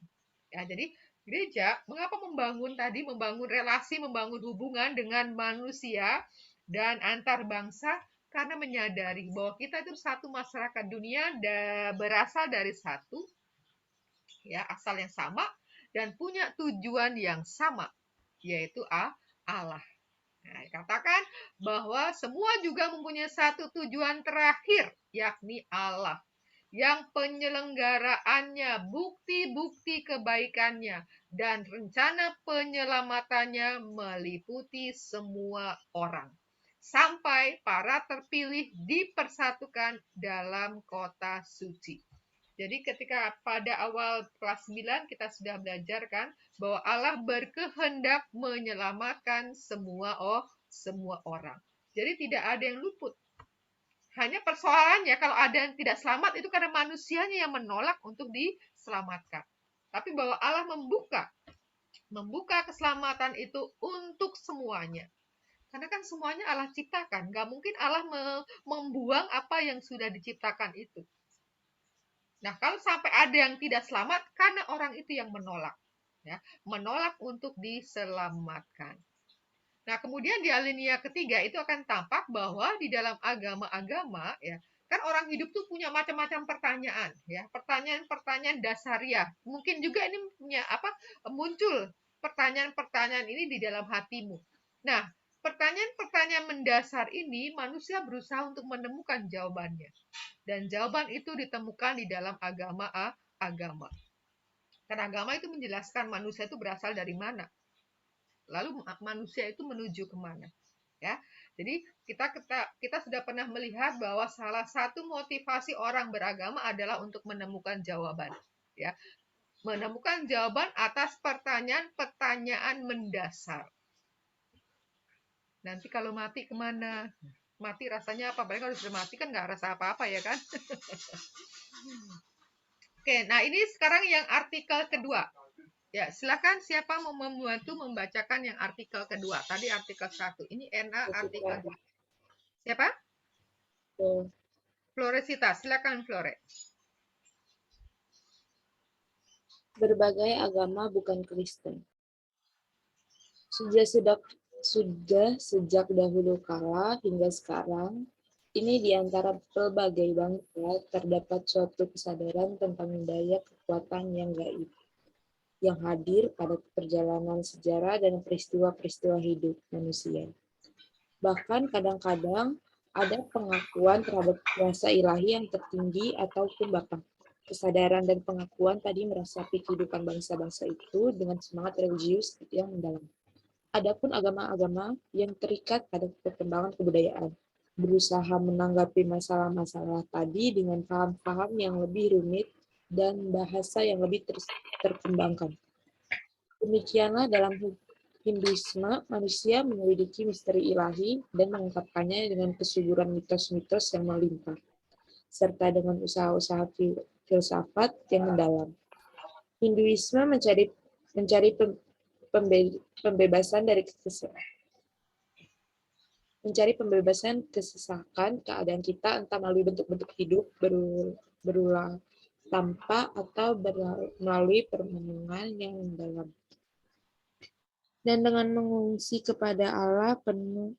Ya, jadi gereja mengapa membangun relasi, membangun hubungan dengan manusia dan antar bangsa karena menyadari bahwa kita itu satu masyarakat dunia berasal dari satu ya asal yang sama dan punya tujuan yang sama yaitu Allah. Nah, katakan bahwa semua juga mempunyai satu tujuan terakhir yakni Allah yang penyelenggaraannya, bukti-bukti kebaikannya, dan rencana penyelamatannya meliputi semua orang. Sampai para terpilih dipersatukan dalam kota suci. Jadi ketika pada awal kelas 9 kita sudah belajar kan bahwa Allah berkehendak menyelamatkan semua orang. Jadi tidak ada yang luput. Hanya persoalannya kalau ada yang tidak selamat itu karena manusianya yang menolak untuk diselamatkan. Tapi bahwa Allah membuka keselamatan itu untuk semuanya. Karena kan semuanya Allah ciptakan. Gak mungkin Allah membuang apa yang sudah diciptakan itu. Nah, kalau sampai ada yang tidak selamat, karena orang itu yang menolak. Ya, menolak untuk diselamatkan. Nah, kemudian di alinea ketiga itu akan tampak bahwa di dalam agama-agama ya, kan orang hidup tuh punya macam-macam pertanyaan ya, pertanyaan-pertanyaan dasariah. Mungkin juga ini punya muncul pertanyaan-pertanyaan ini di dalam hatimu. Nah, pertanyaan-pertanyaan mendasar ini manusia berusaha untuk menemukan jawabannya. Dan jawaban itu ditemukan di dalam agama. Karena agama itu menjelaskan manusia itu berasal dari mana, lalu manusia itu menuju kemana. Ya, jadi kita sudah pernah melihat bahwa salah satu motivasi orang beragama adalah untuk menemukan jawaban. Ya, menemukan jawaban atas pertanyaan-pertanyaan mendasar. Nanti kalau mati kemana? Mati rasanya apa? Mereka harus mati kan nggak rasa apa-apa ya kan? Oke, nah ini sekarang yang artikel kedua. Ya, silakan siapa mau membantu membacakan yang artikel kedua. Tadi artikel 1. Ini NA artikel 2. Siapa? Floresita, silakan Flore. Berbagai agama bukan Kristen. Sudah sejak dahulu kala hingga sekarang, ini di antara pelbagai bangsa terdapat suatu kesadaran tentang daya kekuatan yang gaib, yang hadir pada perjalanan sejarah dan peristiwa-peristiwa hidup manusia. Bahkan kadang-kadang ada pengakuan terhadap kuasa ilahi yang tertinggi ataupun bahkan kesadaran dan pengakuan tadi merasapi kehidupan bangsa-bangsa itu dengan semangat religius yang mendalam. Adapun agama-agama yang terikat pada perkembangan kebudayaan, berusaha menanggapi masalah-masalah tadi dengan paham-paham yang lebih rumit dan bahasa yang lebih terkembangkan. Demikianlah dalam Hinduisme, manusia menyelidiki misteri ilahi dan mengungkapkannya dengan kesuburan mitos-mitos yang melimpah, serta dengan usaha-usaha filsafat yang mendalam. Hinduisme mencari pembebasan kesesakan keadaan kita, entah melalui bentuk-bentuk hidup berulang tanpa atau melalui permenungan yang mendalam. Dan dengan mengungsi kepada Allah penuh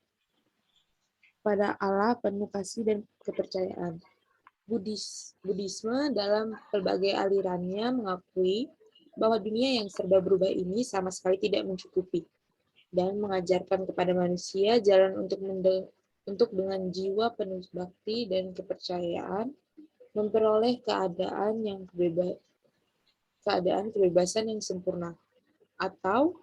kasih dan kepercayaan. Buddhisme dalam berbagai alirannya mengakui bahwa dunia yang serba berubah ini sama sekali tidak mencukupi dan mengajarkan kepada manusia jalan untuk dengan jiwa penuh bakti dan kepercayaan memperoleh keadaan kebebasan yang sempurna, atau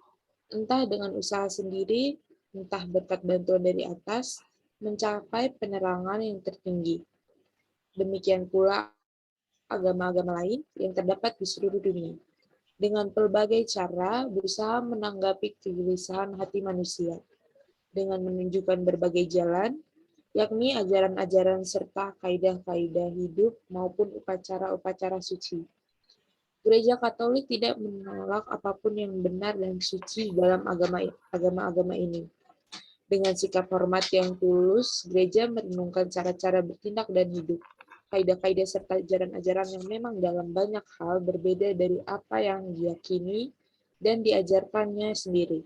entah dengan usaha sendiri, entah berkat bantuan dari atas, mencapai penerangan yang tertinggi. Demikian pula agama-agama lain yang terdapat di seluruh dunia, dengan pelbagai cara berusaha menanggapi kegelisahan hati manusia, dengan menunjukkan berbagai jalan, yakni ajaran-ajaran serta kaidah-kaidah hidup maupun upacara-upacara suci. Gereja Katolik tidak menolak apapun yang benar dan suci dalam agama-agama ini. Dengan sikap hormat yang tulus, gereja merenungkan cara-cara bertindak dan hidup, kaidah-kaidah serta ajaran-ajaran yang memang dalam banyak hal berbeda dari apa yang diyakini dan diajarkannya sendiri.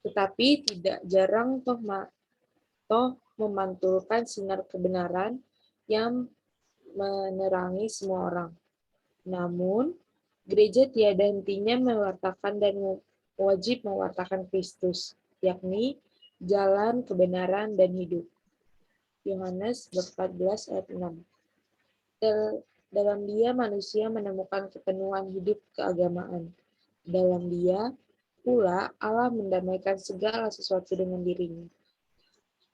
Tetapi tidak jarang toh memantulkan sinar kebenaran yang menerangi semua orang. Namun, gereja tiada hentinya mewartakan dan wajib mewartakan Kristus, yakni jalan kebenaran dan hidup. Yohanes 14 ayat 6. Dalam Dia manusia menemukan kepenuhan hidup keagamaan. Dalam Dia pula Allah mendamaikan segala sesuatu dengan dirinya.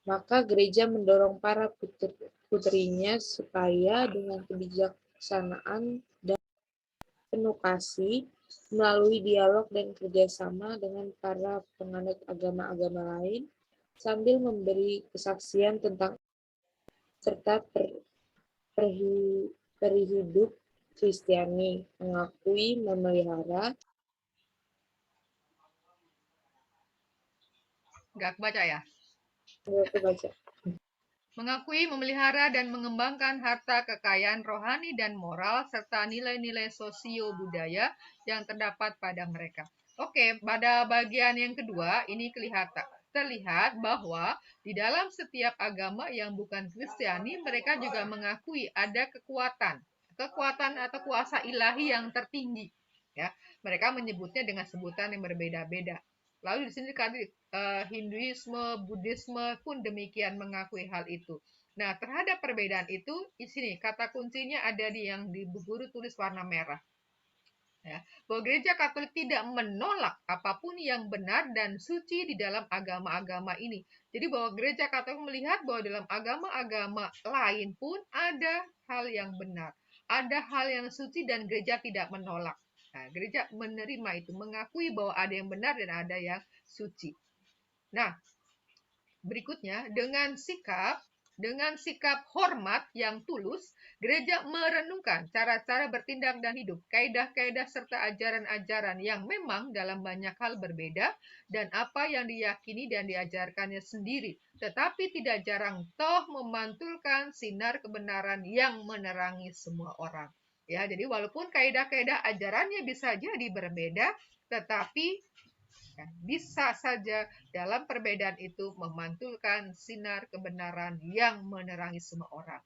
Maka gereja mendorong para putrinya supaya dengan kebijaksanaan dan penuh kasih, melalui dialog dan kerjasama dengan para penganut agama-agama lain, sambil memberi kesaksian tentang serta perihidup Kristiani, mengakui, memelihara. Nggak kebaca ya? Nggak kebaca. Mengakui, memelihara, dan mengembangkan harta kekayaan rohani dan moral, serta nilai-nilai sosio-budaya yang terdapat pada mereka. Oke, pada bagian yang kedua, ini terlihat bahwa di dalam setiap agama yang bukan Kristiani, mereka juga mengakui ada kekuatan atau kuasa ilahi yang tertinggi. Ya, mereka menyebutnya dengan sebutan yang berbeda-beda. Lalu di sini Hinduisme, Buddhisme pun demikian mengakui hal itu. Nah, terhadap perbedaan itu, di sini kata kuncinya ada di yang di guru tulis warna merah. Ya, bahwa gereja Katolik tidak menolak apapun yang benar dan suci di dalam agama-agama ini. Jadi bahwa gereja Katolik melihat bahwa dalam agama-agama lain pun ada hal yang benar, ada hal yang suci dan gereja tidak menolak. Nah, gereja menerima itu, mengakui bahwa ada yang benar dan ada yang suci. Nah, berikutnya dengan sikap hormat yang tulus, gereja merenungkan cara-cara bertindak dan hidup, kaidah-kaidah serta ajaran-ajaran yang memang dalam banyak hal berbeda dan apa yang diyakini dan diajarkannya sendiri, tetapi tidak jarang toh memantulkan sinar kebenaran yang menerangi semua orang. Ya, jadi walaupun kaidah-kaidah ajarannya bisa jadi berbeda, tetapi bisa saja dalam perbedaan itu memantulkan sinar kebenaran yang menerangi semua orang.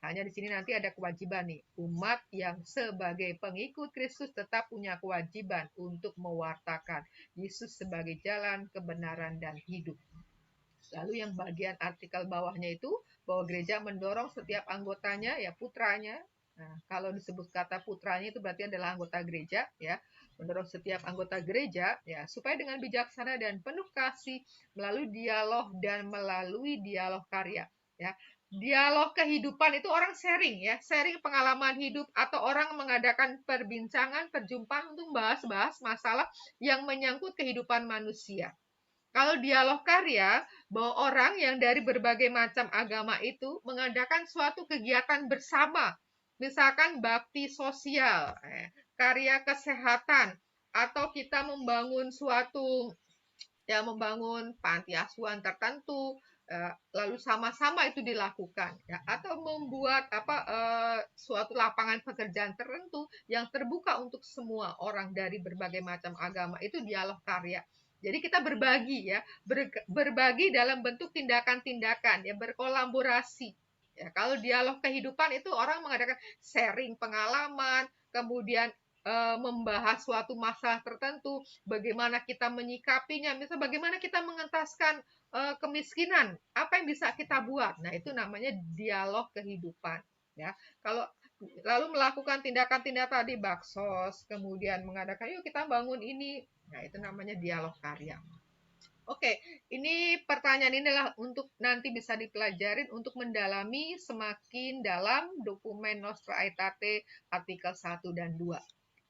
Hanya di sini nanti ada kewajiban nih. Umat yang sebagai pengikut Kristus tetap punya kewajiban untuk mewartakan Yesus sebagai jalan, kebenaran, dan hidup. Lalu yang bagian artikel bawahnya itu, bahwa gereja mendorong setiap anggotanya, ya putranya. Nah, kalau disebut kata putranya itu berarti adalah anggota gereja, ya. Mendorong setiap anggota gereja, ya, supaya dengan bijaksana dan penuh kasih melalui dialog karya, ya. Dialog kehidupan itu orang sharing, ya, sharing pengalaman hidup atau orang mengadakan perbincangan, perjumpaan untuk bahas-bahas masalah yang menyangkut kehidupan manusia. Kalau dialog karya, bahwa orang yang dari berbagai macam agama itu mengadakan suatu kegiatan bersama, misalkan bakti sosial, karya kesehatan, atau kita membangun membangun panti asuhan tertentu, lalu sama-sama itu dilakukan, ya, atau membuat suatu lapangan pekerjaan tertentu yang terbuka untuk semua orang dari berbagai macam agama, itu dialog karya. Jadi kita berbagi, ya, berbagi dalam bentuk tindakan-tindakan, ya, berkolaborasi. Ya, kalau dialog kehidupan itu orang mengadakan sharing pengalaman, kemudian membahas suatu masalah tertentu, bagaimana kita menyikapinya, misalnya bagaimana kita mengentaskan kemiskinan, apa yang bisa kita buat. Nah, itu namanya dialog kehidupan. Ya, kalau lalu melakukan tindakan-tindakan tadi, baksos, kemudian mengadakan, yuk kita bangun ini. Nah, itu namanya dialog karya. Oke, ini pertanyaan ini adalah untuk nanti bisa dipelajarin untuk mendalami semakin dalam dokumen Nostra Aetate artikel 1 dan 2.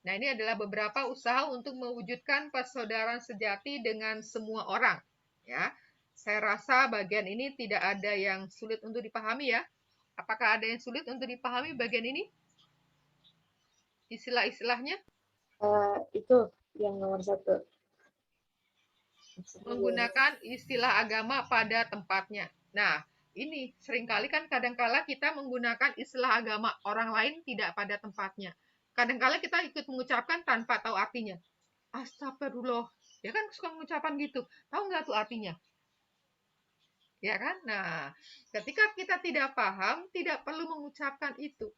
Nah, ini adalah beberapa usaha untuk mewujudkan persaudaraan sejati dengan semua orang. Ya, saya rasa bagian ini tidak ada yang sulit untuk dipahami, ya. Apakah ada yang sulit untuk dipahami bagian ini? Istilah-istilahnya? Itu yang nomor 1. Menggunakan istilah agama pada tempatnya. Nah, ini seringkali kan kadangkala kita menggunakan istilah agama orang lain tidak pada tempatnya. Kadangkala kita ikut mengucapkan tanpa tahu artinya. Astagfirullah. Ya kan suka mengucapkan gitu. Tahu nggak tuh artinya? Ya kan? Nah, ketika kita tidak paham, tidak perlu mengucapkan itu.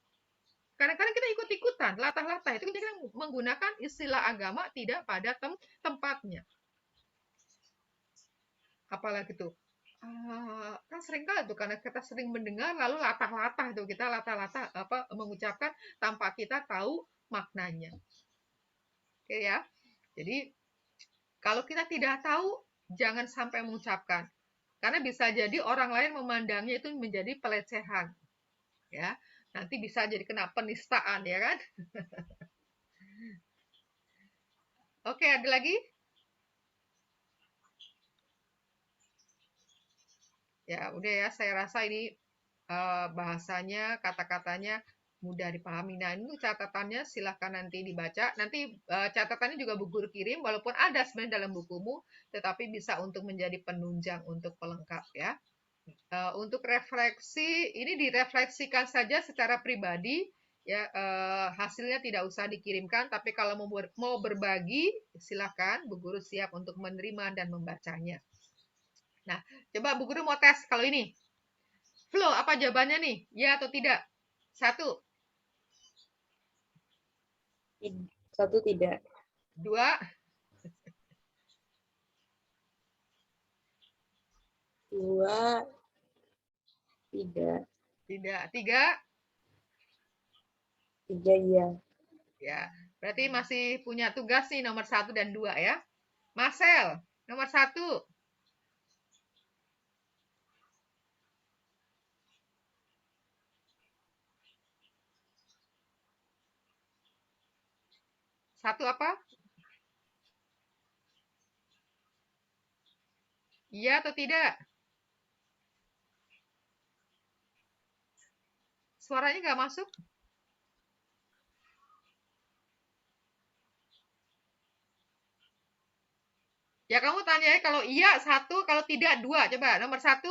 Kadang-kadang kita ikut-ikutan, latah-latah. Itu kita menggunakan istilah agama tidak pada tempatnya. Apalagi tuh, kan sering kali tuh karena kita sering mendengar lalu latah-latah tuh, kita latah-latah mengucapkan tanpa kita tahu maknanya. Oke ya. Jadi kalau kita tidak tahu jangan sampai mengucapkan. Karena bisa jadi orang lain memandangnya itu menjadi pelecehan. Ya. Nanti bisa jadi kena penistaan, ya kan? Oke, ada lagi? Ya, udah ya, saya rasa ini bahasanya, kata-katanya mudah dipahami. Nah, ini catatannya silahkan nanti dibaca. Nanti catatannya juga Bu Guru kirim, walaupun ada sebenarnya dalam bukumu, tetapi bisa untuk menjadi penunjang untuk pelengkap ya. Untuk refleksi, ini direfleksikan saja secara pribadi, ya, hasilnya tidak usah dikirimkan, tapi kalau mau berbagi, silahkan, Bu Guru siap untuk menerima dan membacanya. Nah, coba Bu Guru mau tes kalau ini. Flo, apa jawabannya nih? Ya atau tidak? 1. 1 tidak. 2. 2 tidak. Tidak. 3. 3 iya. Ya, Berarti masih punya tugas nih nomor 1 dan 2 ya. Marcel, nomor 1. Satu apa? Iya atau tidak? Suaranya nggak masuk? Ya kamu tanya ya, kalau iya 1, kalau tidak 2. Coba nomor 1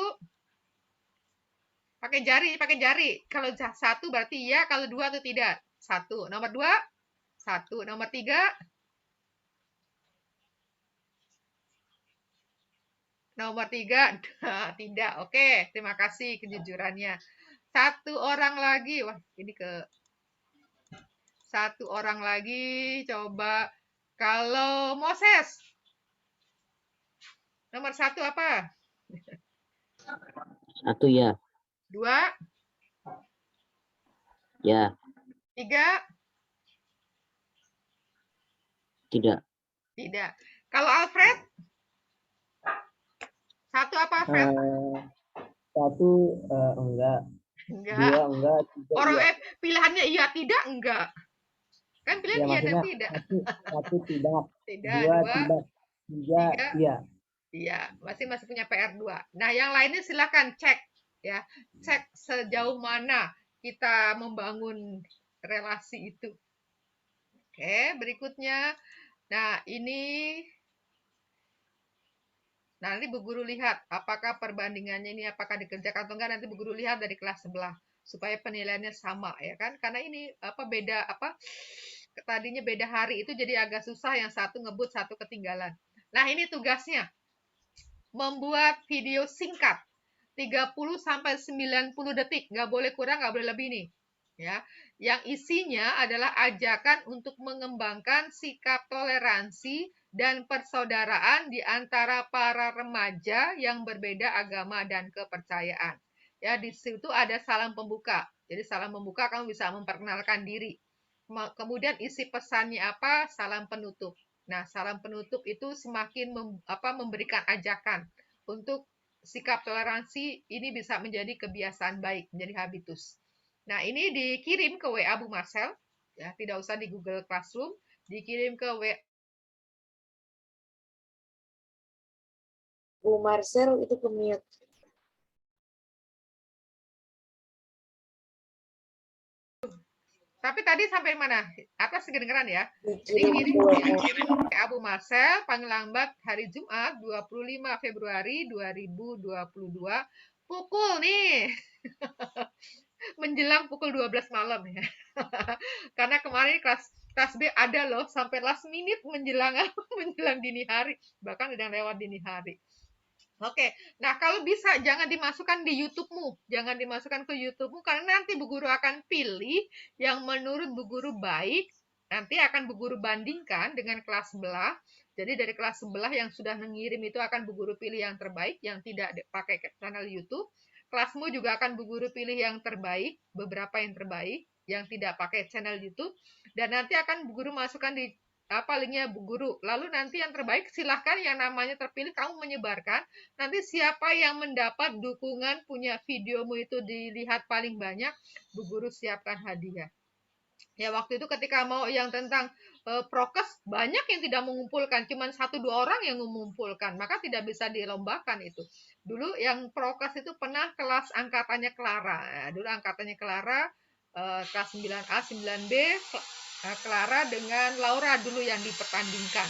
pakai jari. Kalau 1 berarti iya, kalau 2 atau tidak. 1. Nomor 2, 1. Nomor 3, nomor 3, tidak. Oke, terima kasih kejujurannya. 1 orang lagi. Wah, ini ke 1 orang lagi. Coba kalau Moses. Nomor 1 apa? 1 ya. 2, Ya. 3, Tidak. tidak. Kalau Alfred? 1 apa, Alfred? 1 enggak. Enggak. 2 enggak. 3 Orang iya. pilihannya iya tidak enggak. Kan pilihan Ya, iya dan maksudnya tidak. 1 tidak. Tidak, 2 2, tidak. 3 3, iya. iya, masih punya PR 2. Nah, yang lainnya silakan cek ya. Cek sejauh mana kita membangun relasi itu. Oke, berikutnya. Nah, ini nanti Bu Guru lihat apakah perbandingannya ini apakah dikerjakan atau enggak, nanti Bu Guru lihat dari kelas sebelah supaya penilaiannya sama ya kan. Karena ini beda tadinya beda hari itu jadi agak susah, yang satu ngebut, satu ketinggalan. Nah, ini tugasnya. Membuat video singkat 30 sampai 90 detik, nggak boleh kurang, nggak boleh lebih nih. Ya, yang isinya adalah ajakan untuk mengembangkan sikap toleransi dan persaudaraan di antara para remaja yang berbeda agama dan kepercayaan. Ya, di situ ada salam pembuka. Jadi salam pembuka kamu bisa memperkenalkan diri. Kemudian isi pesannya apa? Salam penutup. Nah, salam penutup itu semakin memberikan ajakan untuk sikap toleransi ini bisa menjadi kebiasaan baik, menjadi habitus. Nah, ini dikirim ke WA Bu Marcel, ya, tidak usah di Google Classroom, dikirim ke WA. Bu Marcel itu ke-mute. Tapi tadi sampai mana? Apa kedengeran ya? Jadi Dikirim kirim ke Abu Marcel paling lambat hari Jumat 25 Februari 2022 pukul nih menjelang pukul 12 malam ya. Karena kemarin kelas B ada loh sampai last minute menjelang menjelang dini hari, bahkan udah lewat dini hari. Oke, nah kalau bisa jangan dimasukkan di YouTube-mu, jangan dimasukkan ke YouTube-mu karena nanti Bu Guru akan pilih yang menurut Bu Guru baik, nanti akan Bu Guru bandingkan dengan kelas sebelah. Jadi dari kelas sebelah yang sudah mengirim itu akan Bu Guru pilih yang terbaik, yang tidak pakai channel YouTube. Kelasmu juga akan Bu Guru pilih yang terbaik, beberapa yang terbaik, yang tidak pakai channel YouTube. Dan nanti akan Bu Guru masukkan di linknya Bu Guru. Lalu nanti yang terbaik silahkan yang namanya terpilih kamu menyebarkan. Nanti siapa yang mendapat dukungan punya videomu itu dilihat paling banyak, Bu Guru siapkan hadiah. Ya waktu itu ketika mau yang tentang prokes banyak yang tidak mengumpulkan, cuma 1-2 orang yang mengumpulkan, maka tidak bisa dilombakan itu. Dulu yang prokes itu pernah kelas angkatannya Clara. Ya, dulu angkatannya Clara kelas 9A, 9B, Clara dengan Laura dulu yang dipertandingkan.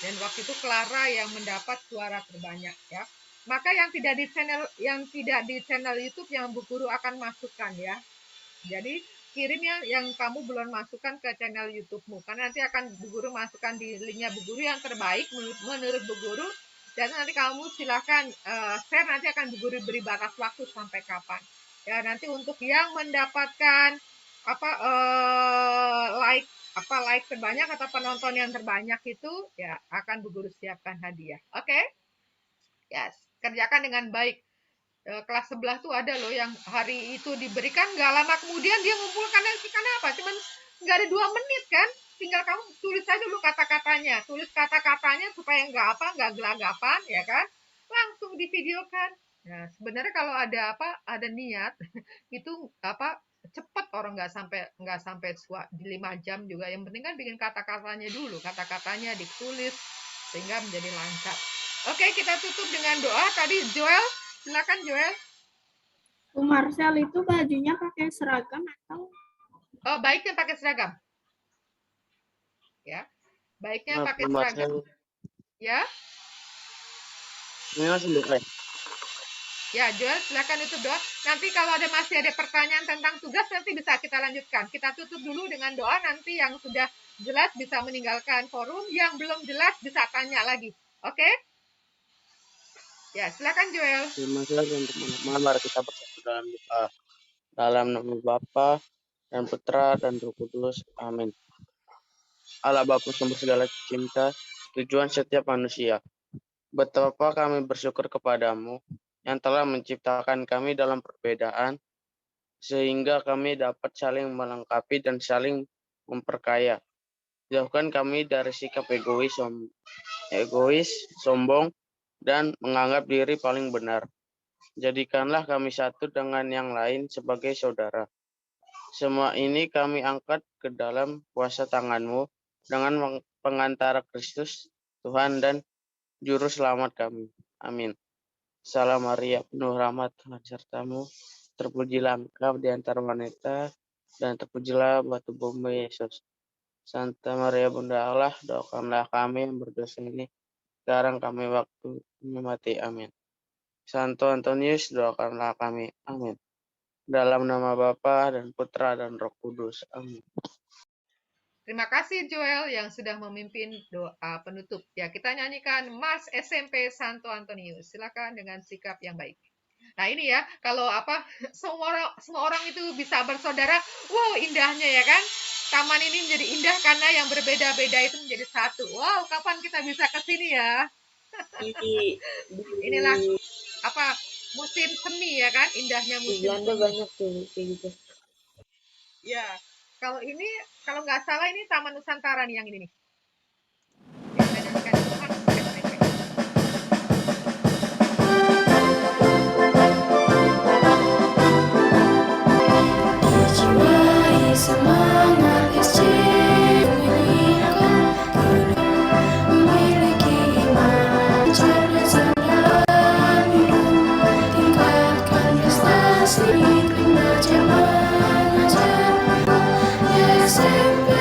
Dan waktu itu Clara yang mendapat suara terbanyak ya. Maka yang tidak di channel YouTube yang Bu Guru akan masukkan ya. Jadi kirim yang kamu belum masukkan ke channel YouTube-mu. Karena nanti akan Bu Guru masukkan di linknya Bu Guru yang terbaik menurut Bu Guru. Dan nanti kamu silakan share, nanti akan Bu Guru beri batas waktu sampai kapan. Ya nanti untuk yang mendapatkan like terbanyak atau penonton yang terbanyak itu ya akan Bu Guru siapkan hadiah. Oke? Yes, kerjakan dengan baik. Kelas sebelah tuh ada loh yang hari itu diberikan, nggak lama kemudian dia ngumpulkan, karena apa? Cuman nggak ada 2 menit kan? Tinggal kamu tulis aja dulu kata-katanya. Tulis kata-katanya supaya nggak gelagapan, ya kan? Langsung divideokan. Nah, sebenarnya kalau ada niat, itu cepat orang nggak sampai di 5 jam juga. Yang penting kan bikin kata-katanya dulu, kata-katanya ditulis sehingga menjadi lancar. Oke, kita tutup dengan doa. Tadi Joel, silakan Joel. Bu Marcel itu bajunya pakai seragam atau? Oh, baiknya pakai seragam. Ya, baiknya pakai seragam. Ya. Ini masih bukan. Ya, Joel, silakan itu doa. Nanti kalau masih ada pertanyaan tentang tugas, nanti bisa kita lanjutkan. Kita tutup dulu dengan doa, nanti yang sudah jelas bisa meninggalkan forum, yang belum jelas bisa tanya lagi. Oke? Ya, silakan Joel. Terima kasih untuk teman-teman. Mari kita bersatu dalam doa. Dalam nama Bapa dan Putra dan Roh Kudus. Amin. Allah Bapa sumber segala cinta, tujuan setiap manusia. Betapa kami bersyukur kepadamu yang telah menciptakan kami dalam perbedaan, sehingga kami dapat saling melengkapi dan saling memperkaya. Jauhkan kami dari sikap egois, sombong, dan menganggap diri paling benar. Jadikanlah kami satu dengan yang lain sebagai saudara. Semua ini kami angkat ke dalam kuasa tangan-Mu dengan pengantara Kristus, Tuhan dan Juru Selamat kami. Amin. Salam Maria, penuh rahmat Tuhan sertamu. Terpujilah engkau di antara wanita, dan terpujilah batu tubuhmu Yesus. Santa Maria Bunda Allah, doakanlah kami yang berdosa ini, sekarang kami waktu mati. Amin. Santo Antonius, doakanlah kami. Amin. Dalam nama Bapa dan Putra dan Roh Kudus. Amin. Terima kasih Joel yang sudah memimpin doa penutup. Ya, kita nyanyikan Mars SMP Santo Antonius. Silakan dengan sikap yang baik. Nah, ini ya, kalau semua orang itu bisa bersaudara. Wow, indahnya ya kan? Taman ini menjadi indah karena yang berbeda-beda itu menjadi satu. Wow, kapan kita bisa ke sini ya? Inilah musim semi ya kan? Indahnya musim Belanda semi. banyak tuh kayak gitu. Ya, kalau nggak salah ini Taman Nusantara nih yang ini nih. Dijiwai semangat SC memiliki iman cerdas dalam hidup, tingkatkan prestasi belajar mengajar. SMP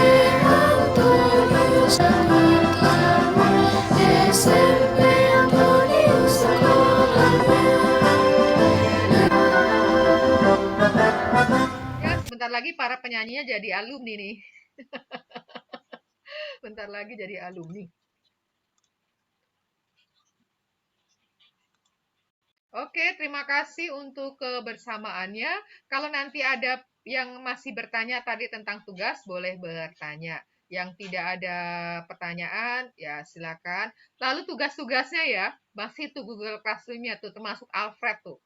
Antonius pertama, SMP Antonius sekolahnya. Ya, sebentar lagi para penyanyinya jadi alumni nih. Bentar lagi jadi alumni. Oke, terima kasih untuk kebersamaannya. Kalau nanti ada yang masih bertanya tadi tentang tugas, boleh bertanya. Yang tidak ada pertanyaan, ya silakan. Lalu tugas-tugasnya ya, masih tuh Google Classroom-nya tuh, termasuk Alfred tuh.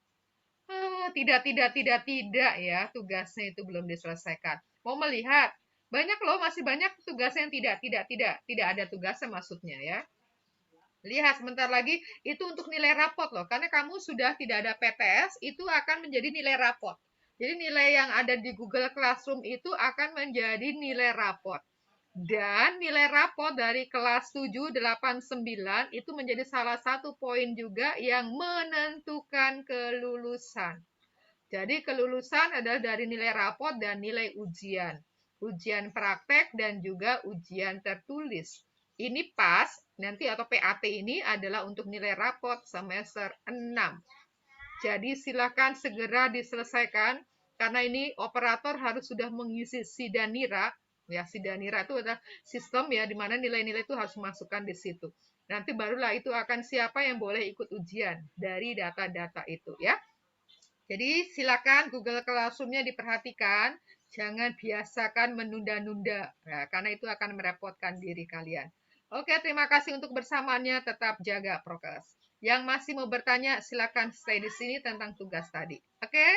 Tidak ya, tugasnya itu belum diselesaikan. Mau melihat? Banyak loh, masih banyak tugas yang tidak ada tugasnya maksudnya ya. Lihat sebentar lagi, itu untuk nilai rapot loh, karena kamu sudah tidak ada PTS, itu akan menjadi nilai rapot. Jadi nilai yang ada di Google Classroom itu akan menjadi nilai rapot. Dan nilai rapot dari kelas 7, 8, 9 itu menjadi salah satu poin juga yang menentukan kelulusan. Jadi kelulusan adalah dari nilai rapot dan nilai ujian. Ujian praktek dan juga ujian tertulis. Ini PAS nanti atau PAT ini adalah untuk nilai rapot semester 6. Jadi silakan segera diselesaikan karena ini operator harus sudah mengisi Sidanira. Ya, Sidanira itu adalah sistem ya di mana nilai-nilai itu harus masukkan di situ. Nanti barulah itu akan siapa yang boleh ikut ujian dari data-data itu ya. Jadi silakan Google Classroom-nya diperhatikan, jangan biasakan menunda-nunda, nah, karena itu akan merepotkan diri kalian. Oke, terima kasih untuk bersamaannya, tetap jaga prokes. Yang masih mau bertanya, silakan stay di sini tentang tugas tadi. Oke?